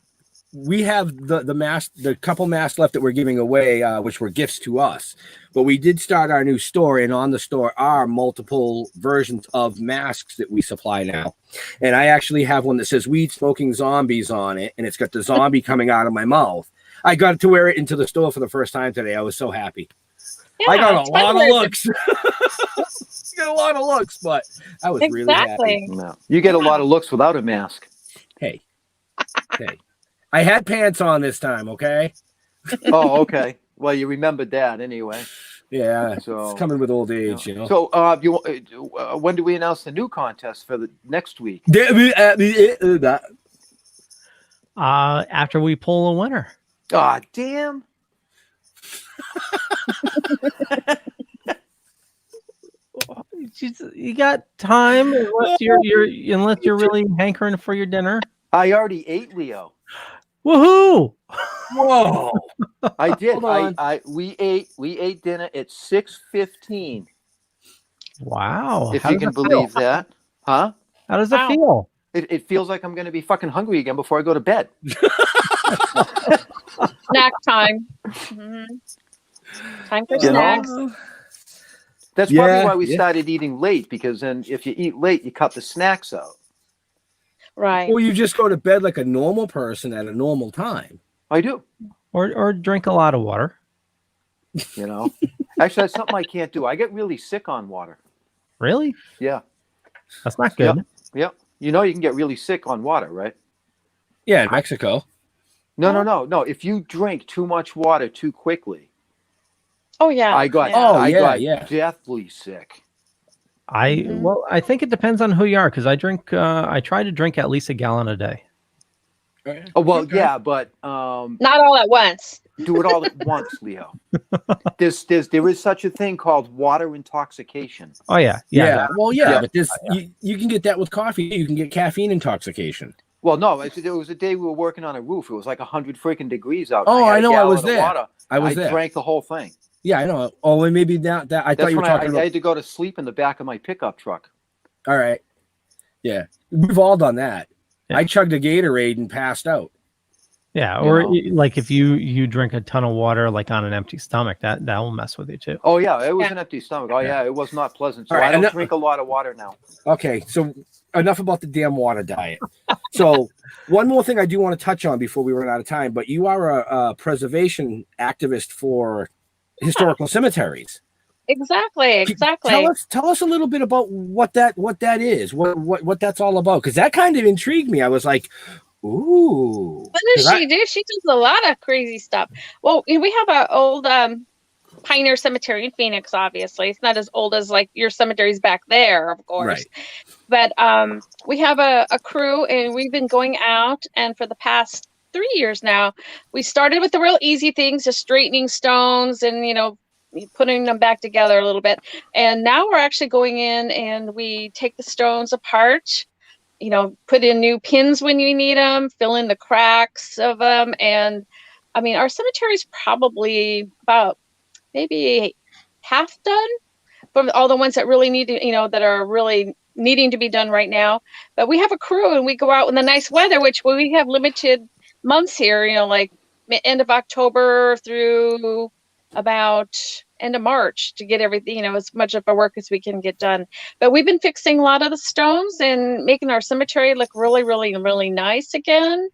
we have the mask, the couple masks left that we're giving away, which were gifts to us. But we did start our new store, and on the store are multiple versions of masks that we supply now. And I actually have one that says "Weed Smoking Zombies" on it, and it's got the zombie coming out of my mouth. I got to wear it into the store for the first time today. I was so happy. Yeah, I got a lot of looks. Got a lot of looks, but I was really happy. No. You get a lot of looks without a mask. Hey, I had pants on this time. Okay. Oh, okay. Well, you remembered that anyway. Yeah. So it's coming with old age, So, when do we announce the new contest for the next week? After we pull a winner. Ah, damn. You got time unless you're really hankering for your dinner. I already ate, Leo. Woohoo! Whoa! I did. We ate dinner at 6:15. Wow! If you can believe that, huh? How does it feel? It feels like I'm going to be fucking hungry again before I go to bed. Snack time. Mm-hmm. Time for snacks. That's probably why we started eating late, because then if you eat late, you cut the snacks out. Right. Well, you just go to bed like a normal person at a normal time. I do. Or drink a lot of water. Actually, that's something I can't do. I get really sick on water. Really? Yeah. That's not good. Yep. You can get really sick on water, right? Yeah, in Mexico. No. If you drink too much water too quickly. Oh yeah. I got deathly sick. Well, I think it depends on who you are, because I try to drink at least a gallon a day. Oh well, yeah, but not all at once. Do it all at once, Leo. There is such a thing called water intoxication. Oh yeah. Well, but you can get that with coffee. You can get caffeine intoxication. Well, no, it was a day we were working on a roof. It was like 100 freaking degrees out. Oh, I know. I was there. I drank the whole thing. Yeah, I know. Oh, and maybe that I thought you were talking about. I had to go to sleep in the back of my pickup truck. All right. Yeah, we've all done that. Yeah. I chugged a Gatorade and passed out. Yeah, or like if you drink a ton of water like on an empty stomach, that will mess with you too. Oh yeah, it was an empty stomach. Oh yeah, it was not pleasant. So I don't drink a lot of water now. Okay, so enough about the damn water diet. So one more thing I do want to touch on before we run out of time, but you are a preservation activist for historical cemeteries. Exactly. Tell us a little bit about what that is, what that's all about, because that kind of intrigued me. I was like, ooh. What does she do? She does a lot of crazy stuff. Well, we have an old Pioneer Cemetery in Phoenix, obviously. It's not as old as like your cemeteries back there, of course. Right. But we have a crew, and we've been going out, and for the past 3 years now, we started with the real easy things, just straightening stones and, putting them back together a little bit. And now we're actually going in and we take the stones apart, put in new pins when you need them, fill in the cracks of them. And I mean, our cemetery is probably about maybe half done from all the ones that really need to, that are really needing to be done right now. But we have a crew and we go out in the nice weather, which we have limited months here, like end of October through about end of March to get everything, as much of our work as we can get done. But we've been fixing a lot of the stones and making our cemetery look really, really, really nice again.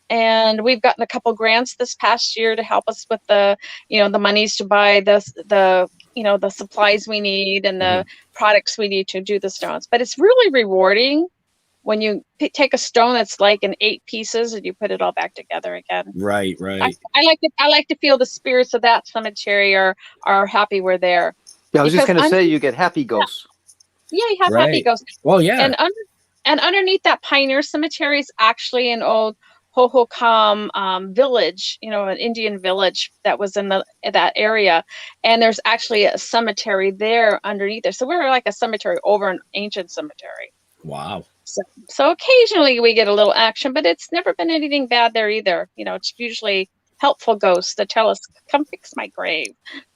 And we've gotten a couple grants this past year to help us with the monies to buy the supplies we need and the products we need to do the stones. But it's really rewarding when you take a stone that's like in 8 pieces and you put it all back together again. Right. I like to feel the spirits of that cemetery are happy we're there. Yeah, I was just going to say you get happy ghosts. Yeah, you have happy ghosts. Well, yeah. And underneath that Pioneer Cemetery is actually an old Hohokam village, an Indian village that was in that area. And there's actually a cemetery there underneath there. So we're like a cemetery over an ancient cemetery. Wow. So occasionally we get a little action, but it's never been anything bad there either. It's usually helpful ghosts that tell us, come fix my grave.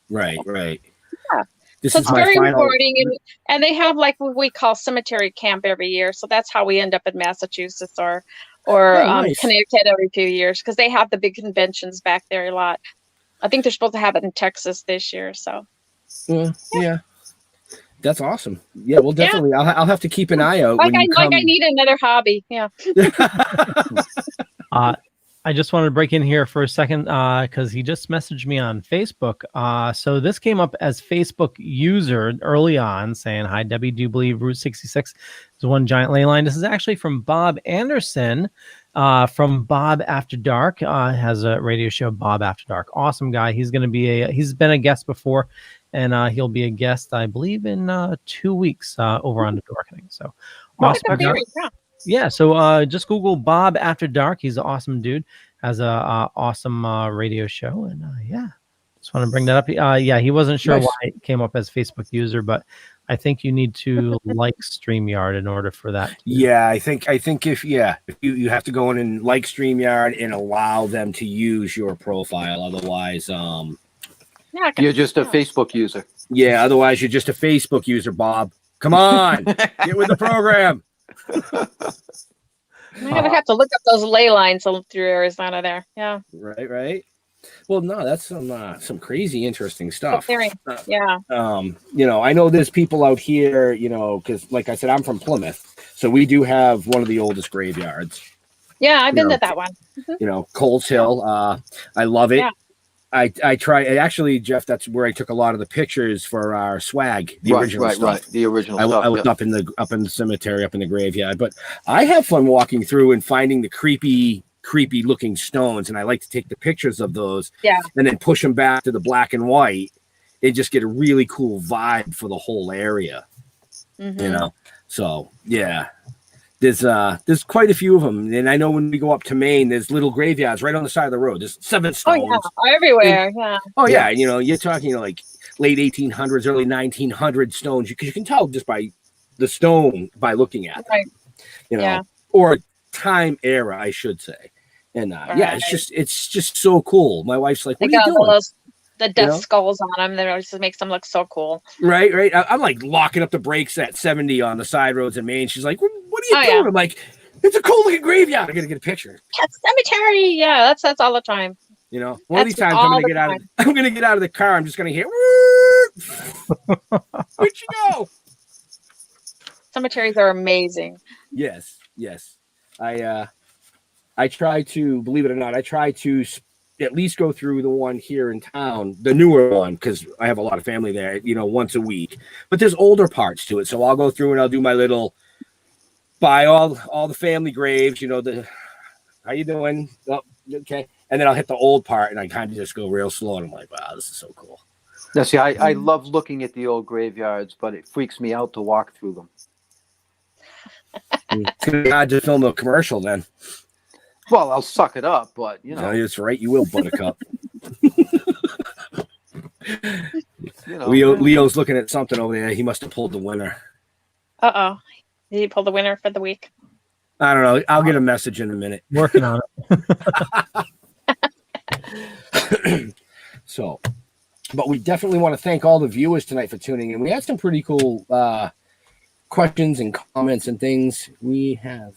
Right. Yeah. This so is it's very rewarding. And they have like what we call cemetery camp every year. So that's how we end up in Massachusetts or nice. Connecticut every few years, because they have the big conventions back there a lot. I think they're supposed to have it in Texas this year. So yeah. That's awesome. Yeah, well, definitely. Yeah. I'll have to keep an eye out. I need another hobby. Yeah. I just wanted to break in here for a second because he just messaged me on Facebook. So this came up as Facebook user early on saying, "Hi, Debbie, do you believe Route 66 is one giant ley line?" This is actually from Bob Anderson from Bob After Dark. Has a radio show, Bob After Dark. Awesome guy. He's going to be he's been a guest before, and he'll be a guest, I believe, in 2 weeks over on The Darkening. So awesome. Yeah, so just Google Bob After Dark. He's an awesome dude. Has a awesome radio show, and just want to bring that up. He wasn't sure why it came up as Facebook user, but I think you need to like StreamYard in order for that. Yeah, I think if you have to go in and like StreamYard and allow them to use your profile. Otherwise, you're just a Facebook user. Yeah, otherwise you're just a Facebook user, Bob. Come on, get with the program. I'm gonna have to look up those ley lines through Arizona there. Yeah. Right. Well, no, that's some crazy interesting stuff. Yeah. I know there's people out here, because like I said, I'm from Plymouth, so we do have one of the oldest graveyards. Yeah, I've been to that one. Coles Hill. I love it. Yeah. I try actually, Jeff. That's where I took a lot of the pictures for our swag, the original stuff. Right. The original stuff. I was up in the cemetery, up in the graveyard. But I have fun walking through and finding the creepy looking stones, and I like to take the pictures of those. Yeah. And then push them back to the black and white, and just get a really cool vibe for the whole area. Mm-hmm. So yeah. There's quite a few of them, and I know when we go up to Maine, there's little graveyards right on the side of the road. There's 7 stones. Oh yeah, everywhere. You're talking like late 1800s, early 1900s stones, because you can tell just by the stone by looking at it. Right. Or time era, I should say. And it's just so cool. My wife's like, "What are you doing?" The death skulls on them, that just makes them look so cool. Right. I'm like locking up the brakes at 70 on the side roads in Maine. She's like, "What are you doing?" I'm like, "It's a cool looking graveyard. I gotta get a picture." Cemetery. Yeah, that's all the time. One of these times I'm gonna get out of the car. I'm just gonna hear, "Where'd you go?" Cemeteries are amazing. Yes. I try to, believe it or not, at least go through the one here in town, the newer one, because I have a lot of family there, once a week. But there's older parts to it, so I'll go through and I'll do my little, buy all the family graves, how you doing? Oh, okay. And then I'll hit the old part, and I kind of just go real slow, and I'm like, wow, this is so cool. Now, see, I love looking at the old graveyards, but it freaks me out to walk through them. It's going to be hard to film a commercial then. Well, I'll suck it up, but No, that's right. You will, Buttercup. Leo's looking at something over there. He must have pulled the winner. Uh-oh. Did he pull the winner for the week? I don't know. I'll get a message in a minute. Working on it. So, but we definitely want to thank all the viewers tonight for tuning in. We had some pretty cool questions and comments and things. We have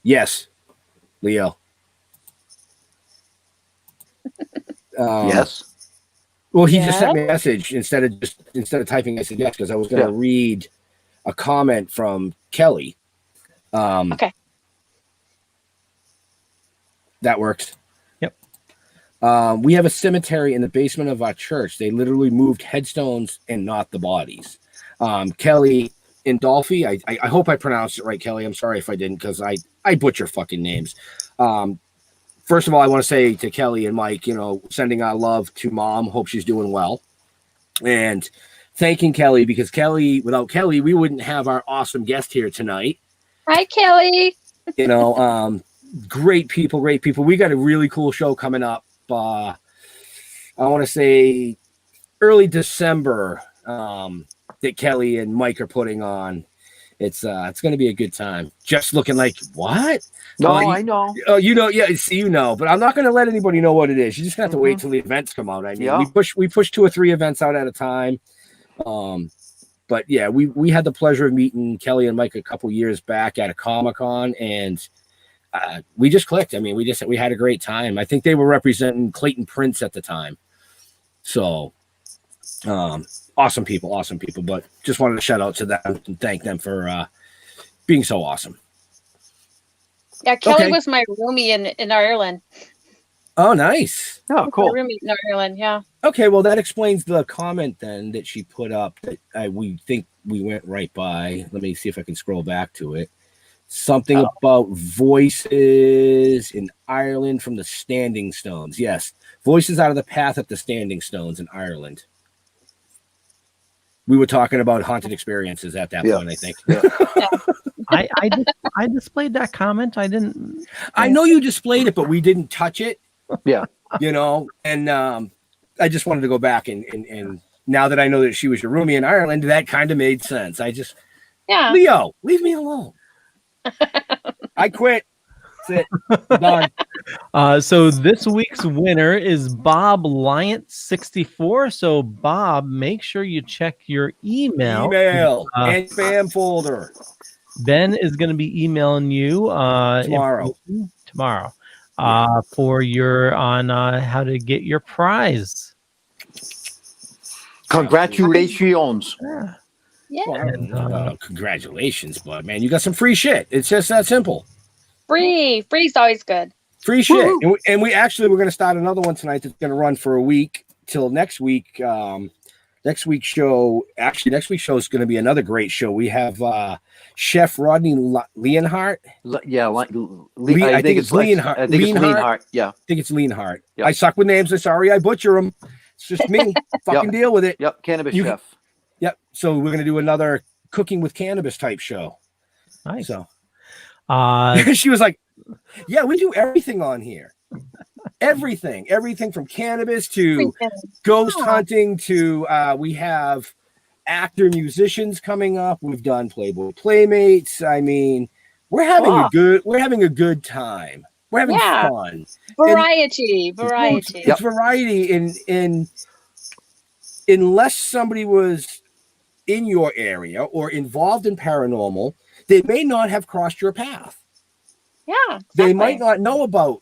Yes, Leo. Yes. Well, he just sent me a message instead of typing. I said yes because I was going to read a comment from Kelly. Okay. That works. Yep. We have a cemetery in the basement of our church. They literally moved headstones and not the bodies. Kelly Indolfi, I hope I pronounced it right, Kelly. I'm sorry if I didn't because I butcher fucking names. First of all, I want to say to Kelly and Mike, sending our love to Mom. Hope she's doing well. And thanking Kelly because without Kelly, we wouldn't have our awesome guest here tonight. Hi, Kelly. Great people. We got a really cool show coming up. I want to say early December that Kelly and Mike are putting on. It's going to be a good time. Just looking like what? No, I know. Oh, but I'm not going to let anybody know what it is. You're just going to have to wait till the events come out. I mean, we push 2 or 3 events out at a time. But yeah, we had the pleasure of meeting Kelly and Mike a couple years back at a Comic-Con, and we just clicked. I mean, we had a great time. I think they were representing Clayton Prince at the time. So, awesome people. But just wanted to shout out to them and thank them for being so awesome. Yeah, Kelly was my roomie in Ireland. Oh, nice. Oh, cool. My roomie in Ireland, yeah. Okay, well, that explains the comment then that she put up that we think we went right by. Let me see if I can scroll back to it. Something about voices in Ireland from the Standing Stones. Yes, voices out of the path at the Standing Stones in Ireland. We were talking about haunted experiences at that point, I think. Yeah. I displayed that comment. I didn't. I know you displayed it, but we didn't touch it. Yeah. And I just wanted to go back and now that I know that she was your roomie in Ireland, that kind of made sense. Leo, leave me alone. I quit. That's it. Done. So this week's winner is Bob Lyant 64. So Bob, make sure you check your email and spam folder. Ben is going to be emailing you tomorrow for your on how to get your prize. Congratulations. Yeah. Well, congratulations, bud, man. You got some free shit. It's just that simple. Free's always good. Free shit. And we're going to start another one tonight that's going to run for a week till next week. Next week's show is going to be another great show. We have Chef Rodney Leonhardt. I think it's Leonhardt. Yeah. I think it's Leonhardt. Yep. I suck with names. I'm sorry. I butcher them. It's just me. Fucking deal with it. Yep. Cannabis chef. Yep. So we're going to do another cooking with cannabis type show. Nice. So she was like, yeah, we do everything on here. Everything from cannabis to ghost hunting to we have actor musicians coming up. We've done Playboy Playmates. I mean, we're having a good time. We're having fun. Variety. It's variety in unless somebody was in your area or involved in paranormal, they may not have crossed your path. Yeah. Exactly. They might not know about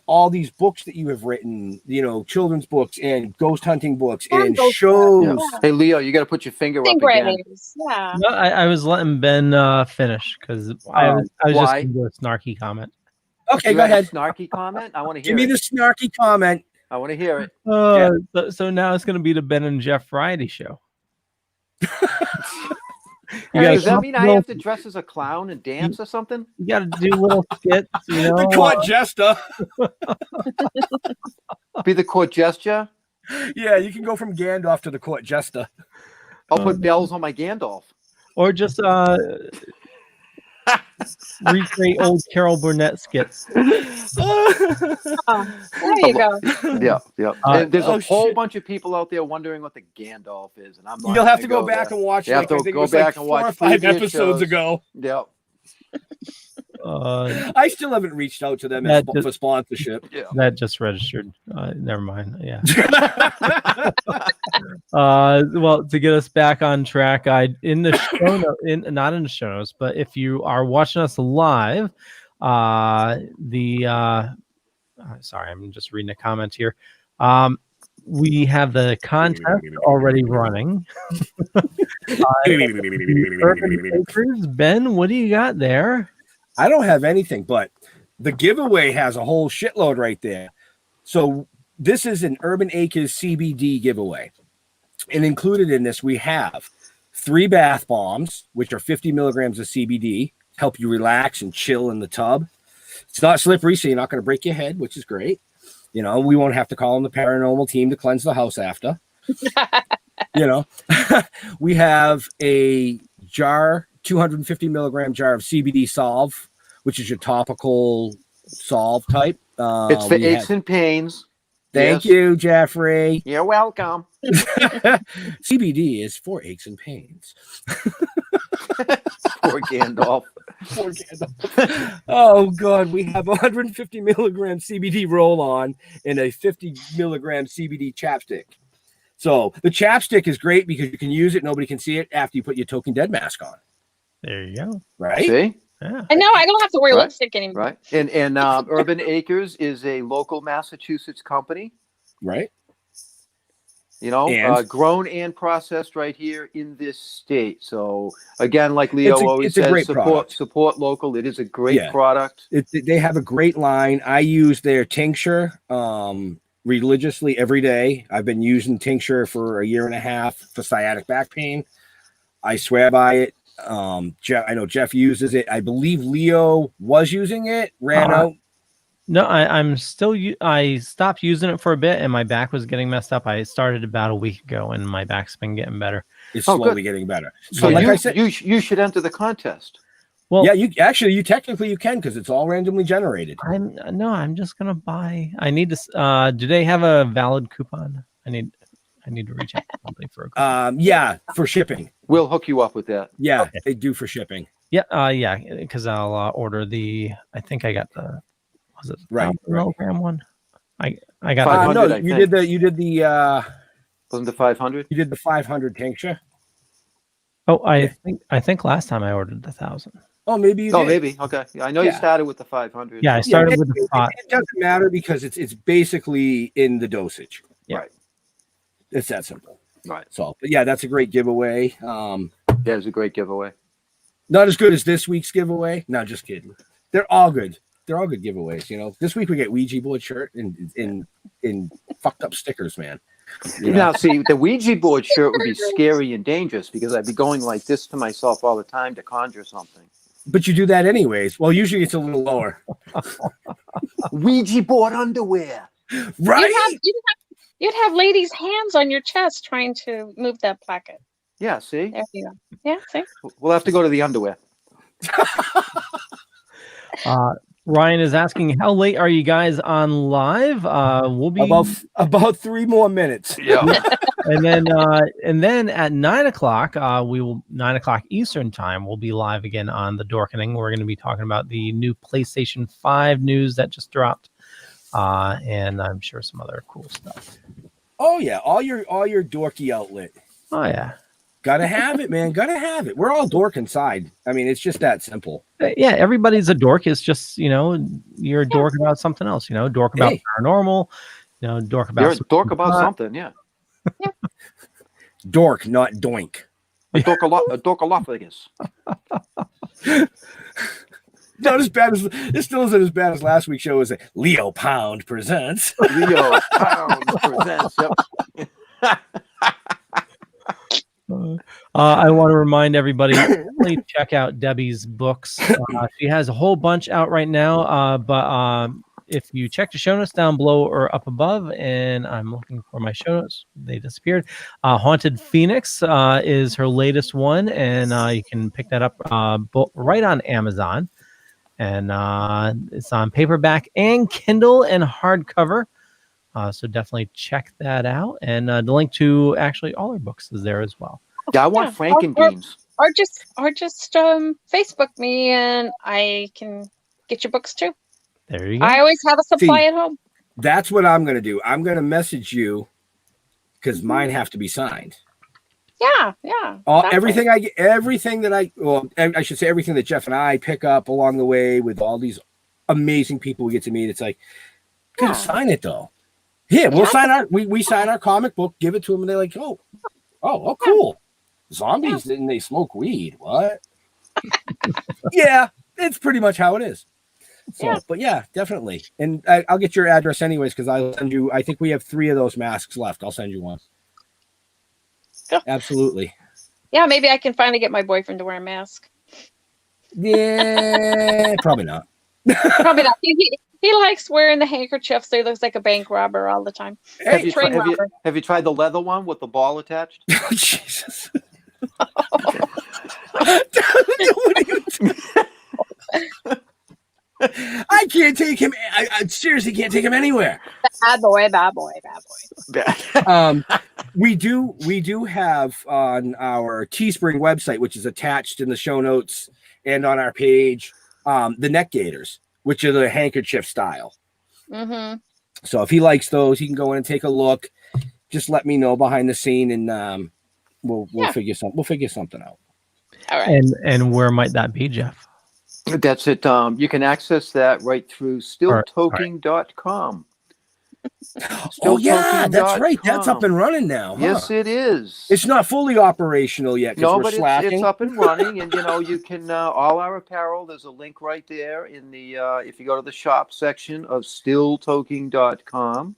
all these books that you have written, children's books and ghost hunting books and shows. Yeah. Hey, Leo, you got to put your finger up again. Yeah. No, I was letting Ben finish because I was just going to do a snarky comment. Okay, go ahead. Snarky comment? I want to hear Give me the snarky comment. I want to hear it. So now it's going to be the Ben and Jeff variety show. Does that mean I have to dress as a clown and dance or something? You got to do little skits, The court jester. Be the court gesture? Yeah, you can go from Gandalf to the court jester. I'll put bells on my Gandalf. Or just recreate old Carol Burnett skits. There you go. Yeah, yeah. Uh, And there's oh, a whole shit. bunch of people out there wondering what the Gandalf is, and I'm not. You'll have to gonna go back there. and watch. You have to I think go it was back like and 4 or watch 5 previous episodes shows. ago. Yeah, I still haven't reached out to them for sponsorship. yeah. That just registered. Never mind. Yeah. Well, to get us back on track, not in the show notes, but if you are watching us live, sorry, I'm just reading a comment here. We have the contest already running. Urban Acres. Ben, what do you got there? I don't have anything, but the giveaway has a whole shitload right there. So this is an Urban Acres CBD giveaway. And included in this, we have 3 bath bombs, which are 50 milligrams of CBD, help you relax and chill in the tub. It's not slippery, so you're not going to break your head, which is great. You know, we won't have to call in the paranormal team to cleanse the house after. You know, we have a jar, 250 milligram jar of CBD Solve, which is your topical solve type. It's for aches and pains. Thank Yes. you, Jeffrey. You're welcome. CBD is for aches and pains. Poor Gandalf. Poor Gandalf. Oh, God. We have 150 milligram CBD roll on and a 50 milligram CBD chapstick. So the chapstick is great because you can use it. Nobody can see it after you put your Toking Dead mask on. There you go. Right? See? Yeah. I know I don't have to wear Right. lipstick anymore. Right. And Urban Acres is a local Massachusetts company. Right. You know, And? grown and processed right here in this state. So again, like Leo always it's a says, great product. support local. It is a great Yeah. product. They have a great line. I use their tincture religiously every day. I've been using tincture for 1.5 years for sciatic back pain. I swear by it. I know Jeff uses it. I believe Leo was using it, ran out. No, I'm still. I stopped using it for a bit, and my back was getting messed up. I started about a week ago, and my back's been getting better. It's Oh, slowly good. getting better. So So, like you, I said, you should enter the contest. Well, yeah, you technically you can because it's all randomly generated. I'm just gonna buy. I need to. Do they have a valid coupon? I need to reach out to somebody for a coupon. Yeah, for shipping. We'll hook you up with that. Yeah, Okay. they do for shipping. Yeah, because I'll order the. I think I got the. Was it Right, 1,000 milligram one? I got. 500, No, I you think. did the Wasn't the 500? you did the 500 tincture. I think last time I ordered the 1,000. Oh, maybe you Oh, did. maybe. Okay. Yeah, I know you Yeah. started with the 500. Yeah, I started with the it, pot. it doesn't matter because it's basically in the dosage. Yeah. Right. It's that simple. Right. So, but yeah, that's a great giveaway. Yeah, it's a great giveaway. Not as good as this week's giveaway. No, just kidding. They're all good. They're all good giveaways. You know, this week we get Ouija board shirt and fucked up stickers, man. You know? Now, see, the Ouija board shirt would be scary and dangerous because I'd be going like this to myself all the time to conjure something. But you do that anyways. Well, usually it's a little lower. Ouija board underwear. Right? You'd have ladies' hands on your chest trying to move that placket. Yeah, see? There you go. Yeah, see? We'll have to go to the underwear. Ryan is asking, how late are you guys on live? We'll be About 3 more minutes. Yeah. and then at 9:00, 9:00 Eastern time, we'll be live again on the Dorkening. We're going to be talking about the new PlayStation 5 news that just dropped, and I'm sure some other cool stuff. Oh yeah, all your dorky outlet. Oh yeah. Gotta have it, man. Gotta have it. We're all dork inside. I mean, it's just that simple. Yeah, everybody's a dork. It's just, you're a dork about something else, dork about paranormal, dork about You're a dork about something, yeah. Dork, not doink. A dorkolophagus. Not as bad as this still isn't as bad as last week's show. Was Leo Pound presents. Leo Pound presents. Yep. I want to remind everybody, please check out Debbie's books. She has a whole bunch out right now, but if you check the show notes down below or up above, and I'm looking for my show notes, they disappeared. Haunted Phoenix is her latest one, and you can pick that up right on Amazon. and it's on paperback and Kindle and hardcover. So definitely check that out. And the link to actually all our books is there as well. Yeah, I want Frankenbeans. Or just Facebook me and I can get your books too. There you go. I always have a supply at home. That's what I'm going to do. I'm going to message you because mine have to be signed. Yeah. Everything that I should say everything that Jeff and I pick up along the way with all these amazing people we get to meet. It's like, gotta sign it though. Here, we'll sign we sign our comic book, give it to them, and they're like, oh, cool. Zombies and they smoke weed. What? Yeah, it's pretty much how it is. So, but yeah, definitely. And I'll get your address anyways, because I'll send you, I think we have 3 of those masks left. I'll send you one. Cool. Absolutely. Yeah, maybe I can finally get my boyfriend to wear a mask. Yeah, probably not. Probably not. He likes wearing the handkerchief, so he looks like a bank robber all the time. Have you tried the leather one with the ball attached? Oh, Jesus. What are you doing? I can't take him. I seriously can't take him anywhere. Bad boy. We do have on our Teespring website, which is attached in the show notes and on our page, the neck gaiters, which are the handkerchief style. Mm-hmm. So if he likes those, he can go in and take a look. Just let me know behind the scene, and we'll figure something out. All right. And where might that be, Jeff? That's it. You can access that right through stilltoking.com. Oh yeah, that's right. That's up and running now. Huh? Yes, it is. It's not fully operational yet. No, we're but slacking. it's up and running, and you can all our apparel. There's a link right there in the if you go to the shop section of stilltoking.com.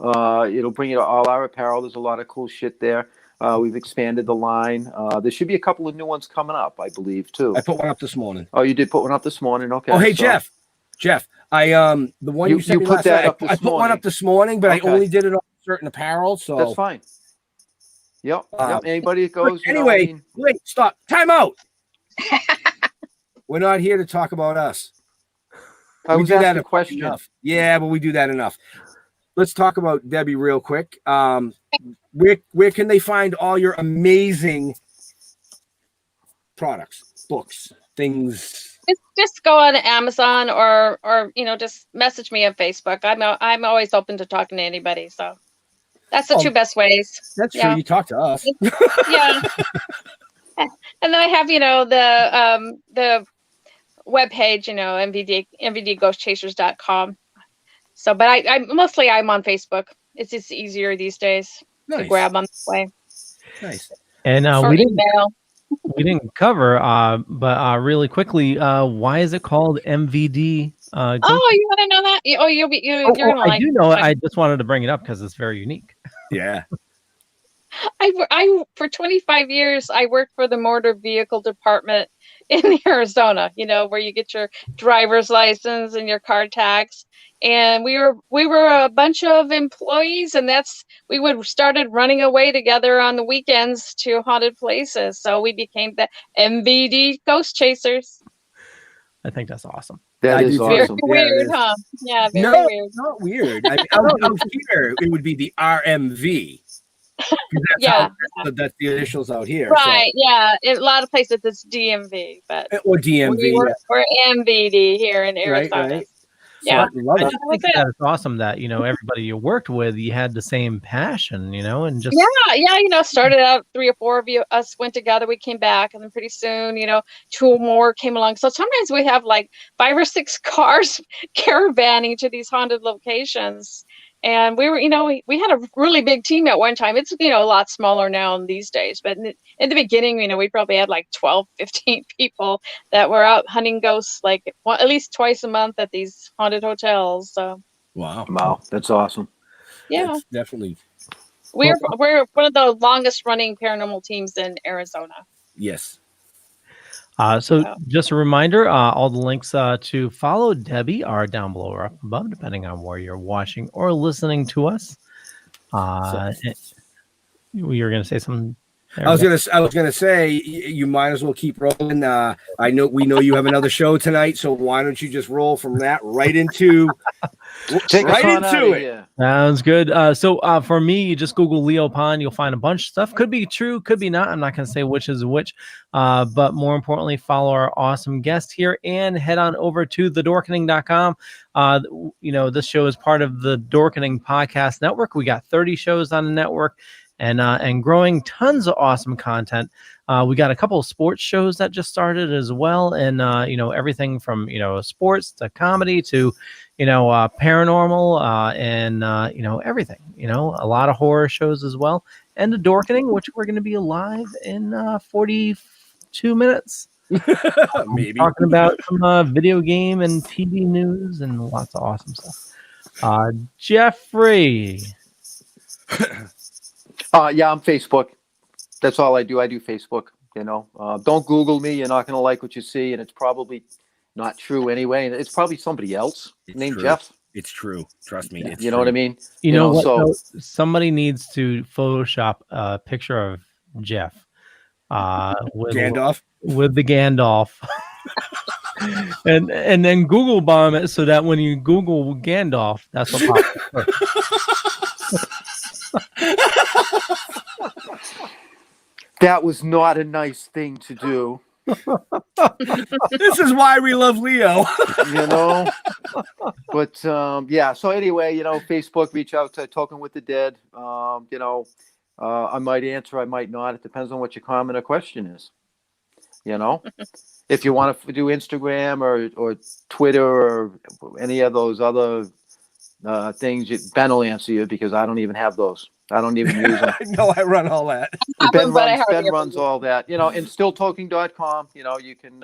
It'll bring you to all our apparel. There's a lot of cool shit there. We've expanded the line. There should be a couple of new ones coming up, I believe, too. I put one up this morning. Oh, you did put one up this morning? Okay. Oh, hey, so, Jeff, I the one you sent me last night, I put one up this morning, but okay. I only did it on certain apparel, so that's fine. Yep. Anybody that goes. Anyway, wait, stop. Time out. We're not here to talk about us. We do that a question. Enough. Yeah, but we do that enough. Let's talk about Debbie real quick. Where can they find all your amazing products, books, things? Just go on Amazon or just message me on Facebook. I'm always open to talking to anybody. So that's the 2 best ways. That's true. You talk to us. Yeah. And then I have the webpage, MVD Ghostchasers.com. So, but I'm on Facebook. It's just easier these days to grab on this way. Nice. And we didn't cover, but really quickly, why is it called MVD? You want to know that? You're I do know it. I just wanted to bring it up because it's very unique. Yeah. I for 25 years I worked for the motor vehicle department in Arizona. Where you get your driver's license and your car tax. And we were a bunch of employees, and we started running away together on the weekends to haunted places. So we became the MVD Ghostchasers. I think that's awesome. That is awesome. Very weird, huh? Yeah, very weird. Not weird. Out here, it would be the RMV. That's the initials out here. Right, so. Yeah. In a lot of places it's DMV, or DMV. We're MVD here in Arizona. Right. Yeah, I think that's awesome that everybody you worked with, you had the same passion, and just started out 3 or 4 of us went together. We came back, and then pretty soon, 2 more came along. So sometimes we have like 5 or 6 cars caravanning to these haunted locations. And we were, we had a really big team at one time. It's, a lot smaller now these days. But in the beginning, we probably had like 12, 15 people that were out hunting ghosts at least twice a month at these haunted hotels. So wow, that's awesome. Yeah, that's definitely. We're one of the longest running paranormal teams in Arizona. Yes. Just a reminder, all the links to follow Debbie are down below or up above, depending on where you're watching or listening to us. You were going to say something? I was gonna say you might as well keep rolling. We know you have another show tonight, so why don't you just roll from that right into it? Sounds good. So for me, you just Google Leo Pond. You'll find a bunch of stuff. Could be true, could be not. I'm not going to say which is which. But more importantly, follow our awesome guest here and head on over to thedorkening.com. This show is part of the Dorkening Podcast Network. We got 30 shows on the network and growing, tons of awesome content. We got a couple of sports shows that just started as well. And, everything from, sports to comedy to, paranormal and everything, a lot of horror shows as well. And the Dorkening, which we're going to be live in 42 minutes. Maybe talking about some video game and TV news and lots of awesome stuff. Jeffrey. I'm Facebook. That's all I do. I do Facebook. Don't Google me. You're not going to like what you see, and it's probably not true anyway. And it's probably somebody else named Jeff. It's true. Trust me. You know what I mean? You know what? So somebody needs to Photoshop a picture of Jeff with Gandalf. With the Gandalf. and then Google bomb it so that when you Google Gandalf, that's what pops up. That was not a nice thing to do. This is why we love Leo. But so anyway, Facebook, reach out to Toking with the Dead. I might answer, I might not. It depends on what your comment or question is. If you want to do Instagram or Twitter or any of those other things, Ben will answer you because I don't even have those. I don't even use them. No, I run all that. Ben runs all that. And stilltoking.com. You can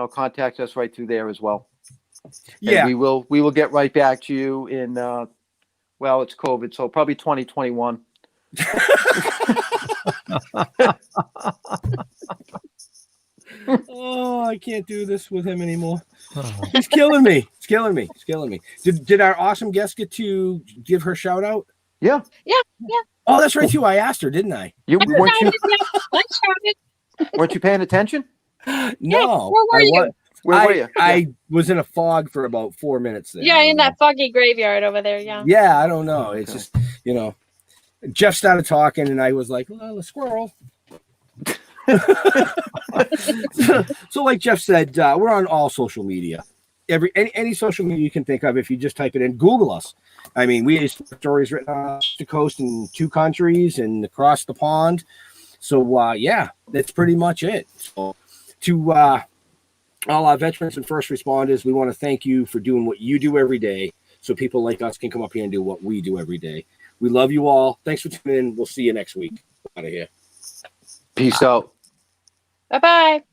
contact us right through there as well. Yeah, and we will get right back to you in it's COVID, so probably 2021. Oh, I can't do this with him anymore. He's killing me. Did our awesome guest get to give her shout out? Yeah. Oh, that's right too. I asked her, didn't I? Weren't you paying attention? No. Where were you? Where were you? I was in a fog for about 4 minutes there. Yeah, in that foggy graveyard over there. Yeah. Yeah, I don't know. It's just Jeff started talking, and I was like, "Well, a squirrel." So, like Jeff said, we're on all social media. Any social media you can think of. If you just type it in, Google us. I mean, we have stories written on the coast in 2 countries and across the pond. So, that's pretty much it. So, to all our veterans and first responders, we want to thank you for doing what you do every day so people like us can come up here and do what we do every day. We love you all. Thanks for tuning in. We'll see you next week. Out of here. Peace out. Bye-bye.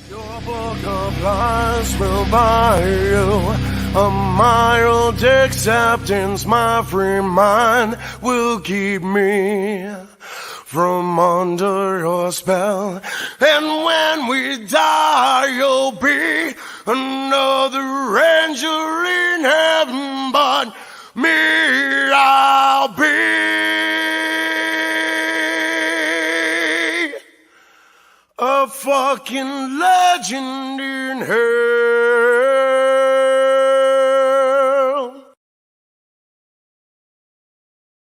Your book of lies will buy you a mild acceptance. My free mind will keep me from under your spell. And when we die, you'll be another angel in heaven, but me, I'll be a fucking legend in her.